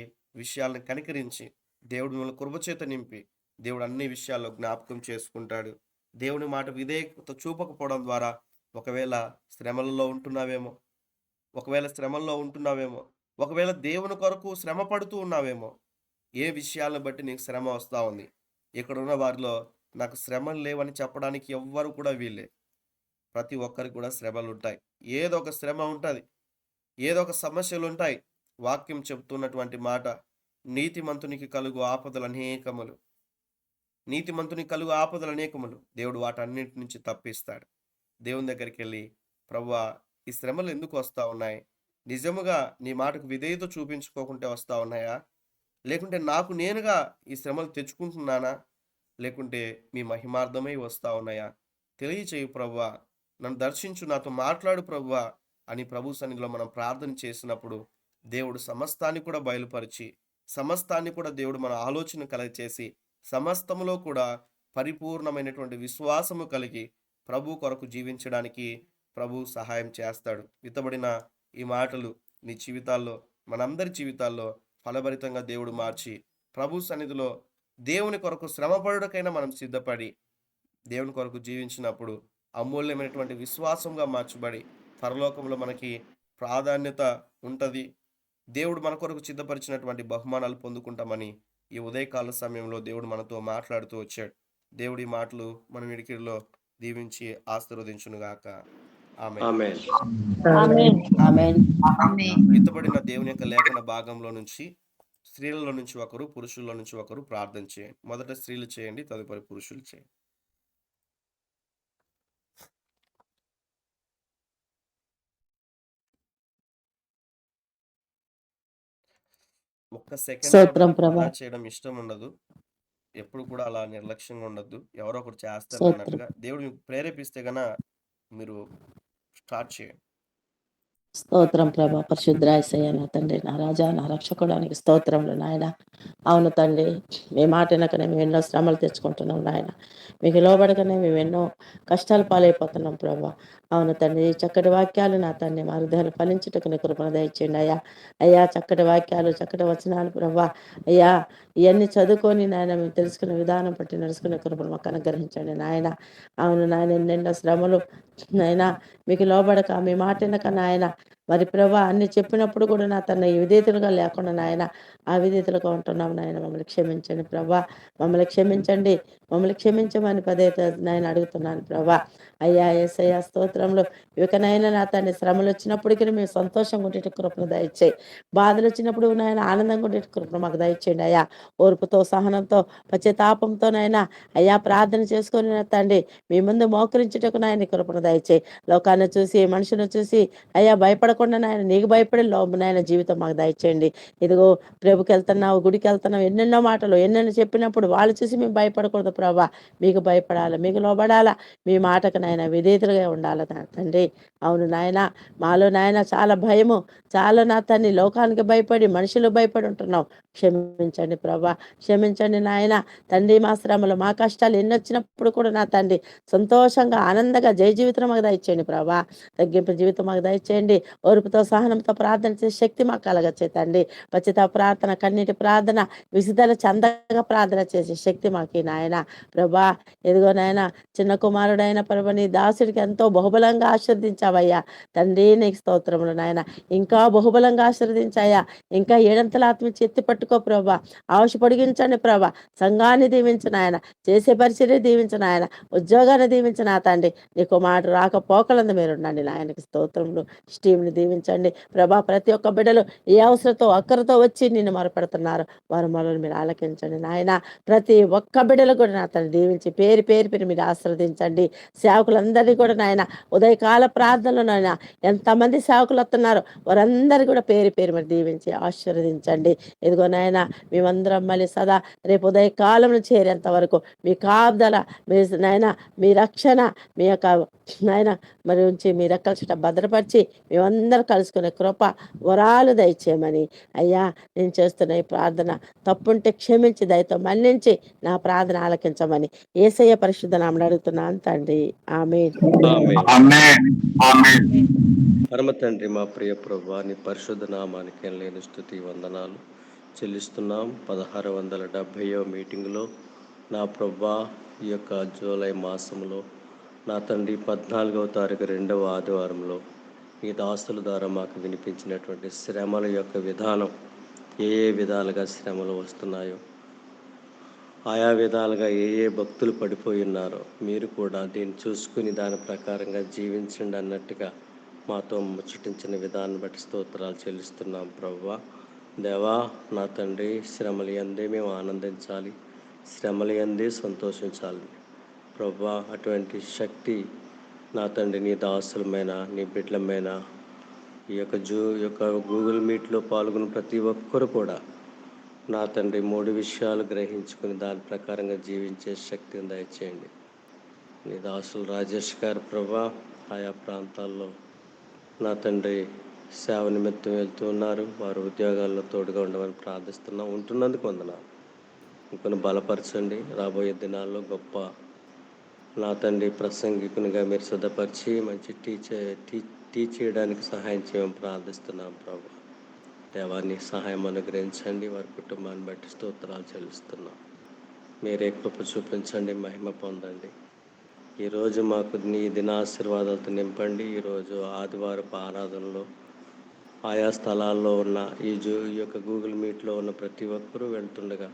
Speaker 1: విషయాలను కనికరించి దేవుడు మిమ్మల్ని కృపచేత నింపి దేవుడు అన్ని విషయాల్లో జ్ఞాపకం చేసుకుంటాడు. దేవుని మాట విధేయత చూపకపోవడం ద్వారా ఒకవేళ శ్రమలలో ఉంటున్నావేమో, ఒకవేళ దేవుని కొరకు శ్రమ పడుతూ ఉన్నావేమో, ఏ విషయాలను బట్టి నీకు శ్రమ వస్తూ ఉంది. ఇక్కడ ఉన్న వారిలో నాకు శ్రమలు లేవని చెప్పడానికి ఎవ్వరు కూడా వీళ్ళే. ప్రతి ఒక్కరికి కూడా శ్రమలు ఉంటాయి, ఏదో ఒక శ్రమ ఉంటుంది, ఏదో ఒక సమస్యలు ఉంటాయి. వాక్యం చెబుతున్నటువంటి మాట, నీతిమంతునికి కలుగు ఆపదలు అనేకములు, దేవుడు వాటన్నింటి నుంచి తప్పిస్తాడు. దేవుని దగ్గరికి వెళ్ళి, ప్రభువా ఈ శ్రమలు ఎందుకు వస్తూ ఉన్నాయి, నిజముగా నీ మాటకు విధేయత చూపించుకోకుంటే వస్తూ ఉన్నాయా, లేకుంటే నాకు నేనుగా ఈ శ్రమలు తెచ్చుకుంటున్నానా, లేకుంటే మీ మహిమార్థమై వస్తూ ఉన్నాయా, తెలియచేయు ప్రభువా, నన్ను దర్శించు, నాతో మాట్లాడు ప్రభువా అని ప్రభు సన్నిధిలో మనం ప్రార్థన చేసినప్పుడు దేవుడు సమస్తాన్ని కూడా బయలుపరిచి, సమస్తాన్ని కూడా దేవుడు మన ఆలోచన కలిగచేసి, సమస్తములో కూడా పరిపూర్ణమైనటువంటి విశ్వాసము కలిగి ప్రభు కొరకు జీవించడానికి ప్రభు సహాయం చేస్తాడు. విత్తబడిన ఈ మాటలు నీ జీవితాల్లో, మనందరి జీవితాల్లో ఫలభరితంగా దేవుడు మార్చి ప్రభు సన్నిధిలో దేవుని కొరకు శ్రమపడుటకైనా మనం సిద్ధపడి దేవుని కొరకు జీవించినప్పుడు అమూల్యమైనటువంటి విశ్వాసంగా మార్చబడి పరలోకంలో మనకి ప్రాధాన్యత ఉంటుంది. దేవుడు మన కొరకు సిద్ధపరిచినటువంటి బహుమానాలు పొందుకుంటామని ఈ ఉదయకాల సమయంలో దేవుడు మనతో మాట్లాడుతూ వచ్చాడు. దేవుడి మాటలు మన వినికిడిలో దీవించి ఆశీర్వదించునుగాక. ఆమేన్. విత్తబడిన దేవుని యొక్క లేఖన భాగంలో నుంచి స్త్రీలలో నుంచి ఒకరు, పురుషుల్లో నుంచి ఒకరు ప్రార్థన చేయండి. మొదట స్త్రీలు చేయండి, తదుపరి పురుషులు చేయండి. ఒక్క సెకండ్ కూడా
Speaker 4: స్తోత్రం ప్రభా.
Speaker 1: వృధా చేయడం ఇష్టం ఉండదు. ఎప్పుడు కూడా అలా నిర్లక్ష్యంగా ఉండొద్దు. ఎవరో ఒకరు చేస్తారు
Speaker 4: స్తోత్రం.
Speaker 1: అన్నట్టుగా దేవుడు మీకు ప్రేరేపిస్తే గన మీరు స్టార్ట్ చేయండి.
Speaker 4: స్తోత్రం ప్రభా. పరిశుద్ధాయసయ్య నా తండ్రి, నా రాజా, నా రక్షకుడానికి స్తోత్రములు నాయన. అవును తండ్రి, మీ మాట వినకనే మేము ఎన్నో శ్రమలు తెచ్చుకుంటున్నాం నాయన. మీకు లోబడకనే మేము ఎన్నో కష్టాలు పాలైపోతున్నాం ప్రభా. అవును తండ్రి, ఈ చక్కటి వాక్యాలు నా తండ్రి మా హృదయాలు ఫలించుటకు నీ కృపణ దయచేయండి అయ్యా. అయ్యా చక్కటి వాక్యాలు, చక్కటి వచనాలు ప్రభా. అయ్యా ఇవన్నీ చదువుకొని నాయన మేము తెలుసుకునే విధానం బట్టి నడుచుకునే కృపను మాకు అనుగ్రహించండి నాయన. అవును నాయన, ఎన్నెన్నో శ్రమలు నాయన మీకు లోబడక మీ మాట వినక నాయన మరి ప్రభా అన్ని చెప్పినప్పుడు కూడా నా తన విధేతలుగా లేకుండా నాయన అవిధేతలుగా ఉంటున్నాం నాయన. మమ్మల్ని క్షమించండి ప్రభా, మమ్మల్ని క్షమించండి, మమ్మల్ని క్షమించమని పదే నాయన అడుగుతున్నాను ప్రభా. అయ్యా యేసయ్య స్తోత్రంలో ఇకనైనా నా తండ్రి శ్రమలు వచ్చినప్పటికీ మేము సంతోషంగా ఉండేట కృపను దయచేయి. బాధలు వచ్చినప్పుడు నాయన ఆనందంగా ఉండేట కృపను మాకు దయచేయండి అయ్యా. ఓర్పుతో, సహనంతో, పశ్చాత్తాపంతోనైనా అయ్యా ప్రార్థన చేసుకొని నా తండ్రి మీ ముందు మోకరించుటకు నాయన కృపను దయచేయి. లోకాన్ని చూసి మనుషులను చూసి అయ్యా భయపడకుండా నాయన నీకు భయపడే నాయన జీవితం మాకు దయచేయండి. ఇదిగో ప్రభుకి వెళ్తున్నావు, గుడికి వెళ్తున్నావు, ఎన్నెన్నో మాటలు ఎన్నెన్నో చెప్పినప్పుడు వాళ్ళు చూసి మేము భయపడకూడదు ప్రభా. మీకు భయపడాలి, మీకు లోబడాలా, మీ మాటకు నాయన విధేయులుగా ఉండాలి నా తండ్రి. అవును నాయన, మాలో నాయన చాలా భయము, చాలా నా తండ్రి లోకానికి భయపడి మనుషులు భయపడి ఉంటున్నాం. క్షమించండి ప్రభా, క్షమించండి నాయన. తండ్రి మా శ్రమలు మా కష్టాలు ఎన్ని వచ్చినప్పుడు కూడా నా తండ్రి సంతోషంగా ఆనందంగా జయ జీవితం మాకు దయచేయండి ప్రభా. తగ్గింపు జీవితం మాకు దయచేయండి. ఓర్పుతో సహనంతో ప్రార్థన చేసే శక్తి మాకు కలగచేతండి. పశ్చాత్తాప ప్రార్థన, కన్నీటి ప్రార్థన, విసుదల చందగా ప్రార్థన చేసే శక్తి మాకు నాయన ప్రభా. ఎదుగో నాయన చిన్న కుమారుడైన ప్రభు నీ దాసుడికి ఎంతో బహుబలంగా ఆశీర్వదించావయ్యా తండ్రి. నీకు స్తోత్రములు నాయన. ఇంకా బహుబలంగా ఆశీర్వదించాయా, ఇంకా ఏడంతల ఆత్మించి ఎత్తి పట్టుకో ప్రభా. ఆశ పొడిగించండి ప్రభా. సంఘాన్ని దీవించిన ఆయన, చేసే పరిచర్య దీవించిన ఆయన, ఉద్యోగాన్ని దీవించిన ఆ తండ్రి. నీకు మాట రాకపోకలందు మీరు ఉండండి నాయనకి స్తోత్రములు. స్టీమ్ని దీవించండి ప్రభా. ప్రతి ఒక్క బిడ్డలు ఏ అవసరంతో అక్కరతో వచ్చి నిన్ను మొరపెడుతున్నారు, వారు మొదలు మీరు ఆలకించండి నాయన. ప్రతి ఒక్క బిడ్డలు కూడా నా తండ్రి దీవించి పేరు పేరు పేరు మీరు ఆశీర్వదించండి. సేవకులందరినీ కూడా నాయన ఉదయకాల ప్రార్థనలు నాయన ఎంతమంది సేవకులు వస్తున్నారు వారందరూ కూడా పేరు పేరు మీరు దీవించి ఆశీర్వదించండి. ఇదిగో నాయన మేమందరం మళ్ళీ సదా రేపు ఉదయకాలం చేరేంత వరకు మీ కాపుదల, మీ నాయన మీ రక్షణ, మీ యొక్క నాయన మరి ఉంచి మీ రెక్కల చుట్ట భద్రపరిచి మేమందరం కలుసుకునే కృప వరాలు దయచేయమని అయ్యా నేను చేస్తున్న ఈ ప్రార్థన తప్పుంటే క్షమించి దయతో మన్నించి నా ప్రార్థన ఆలకించమని యేసయ్య పరిశుద్ధ నామమున అడుగుతున్నాను తండ్రి. ఆమేన్.
Speaker 2: పరమ తండ్రి మా ప్రియ ప్రభువా, నీ పరిశుద్ధ నామానికి లేని స్తుతి వందనాలు చెల్లిస్తున్నాం. 1670వ మీటింగ్లో నా ప్రభువా ఈ యొక్క జూలై మాసంలో నా తండ్రి 14వ తారీఖు 2వ ఆదివారంలో ఈ దాసుల ద్వారా మాకు వినిపించినటువంటి శ్రమల యొక్క విధానం, ఏ ఏ విధాలుగా శ్రమలు వస్తున్నాయో, ఆయా విధాలుగా ఏ ఏ భక్తులు పడిపోయి ఉన్నారో మీరు కూడా దీన్ని చూసుకుని దాని ప్రకారంగా జీవించండి అన్నట్టుగా మాతో ముచ్చటించిన విధానం బట్టి స్తోత్రాలు చెల్లిస్తున్నాం ప్రభువా. దేవా నా తండ్రి, శ్రమల యందే మేము ఆనందించాలి, శ్రమల యందే సంతోషించాలి ప్రభువా. అటువంటి శక్తి నా తండ్రి నీ దాసులమైన నీ బిడ్డలమైన ఈ యొక్క గూగుల్ మీట్లో పాల్గొన్న ప్రతి ఒక్కరు కూడా నా తండ్రి 3 విషయాలు గ్రహించుకుని దాని ప్రకారంగా జీవించే శక్తిని దయచేయండి. నీ దాసులు రాజేష్ గారు ప్రభా ఆయా ప్రాంతాల్లో నా తండ్రి సేవ నిమిత్తం వెళ్తూ ఉన్నారు. వారు ఉద్యోగాల్లో తోడుగా ఉండమని ప్రార్థిస్తున్నాం. ఉంటున్నందుకు వందనాలు. ఇంకొన్ని బలపరచండి. రాబోయే దినాల్లో గొప్ప నా తండ్రి ప్రసంగికునిగా మీరు సిద్ధపరిచి మంచి టీచ్ చేయడానికి సహాయం చేయమని ప్రార్థిస్తున్నాం ప్రభు. దేవాన్ని సహాయం అనుగ్రహించండి. వారి కుటుంబాన్ని బట్టి స్తోత్రాలు చెల్లిస్తున్నాం. మీరే కృప చూపించండి, మహిమ పొందండి. ఈరోజు మాకు నీ దినాశీర్వాదాలతో నింపండి. ఈరోజు ఆదివారపు ఆరాధనలో ఆయా స్థలాల్లో ఉన్న ఈ యొక్క గూగుల్ మీట్లో ఉన్న ప్రతి ఒక్కరూ వెళ్తుండగా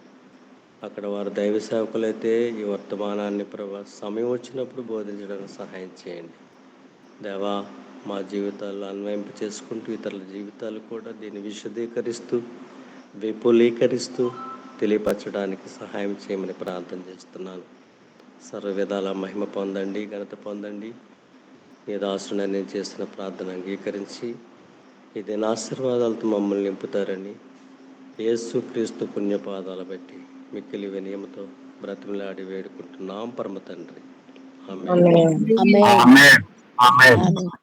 Speaker 2: అక్కడ వారు దైవ సేవకులైతే ఈ వర్తమానాన్ని ప్రభా సమయం వచ్చినప్పుడు బోధించడానికి సహాయం చేయండి. దేవా మా జీవితాల్లో అన్వయింపు చేసుకుంటూ ఇతరుల జీవితాలు కూడా దీన్ని విశదీకరిస్తూ విపులీకరిస్తూ తెలియపరచడానికి సహాయం చేయమని ప్రార్థన చేస్తున్నాను. సర్వ విధాల మహిమ పొందండి, ఘనత పొందండి. నీ దాసుని నేను చేసిన ప్రార్థన అంగీకరించి ఈ దిన ఆశీర్వాదాలతో మమ్మల్ని నింపుతారని యేసుక్రీస్తు పుణ్యపాదాల బట్టి మిక్కిలి వినయముతో బ్రతిమలాడి వేడుకుంటున్నాం పరమ తండ్రి. ఆమేన్.
Speaker 4: ఆమేన్.
Speaker 6: ఆమేన్.
Speaker 4: ఆమేన్.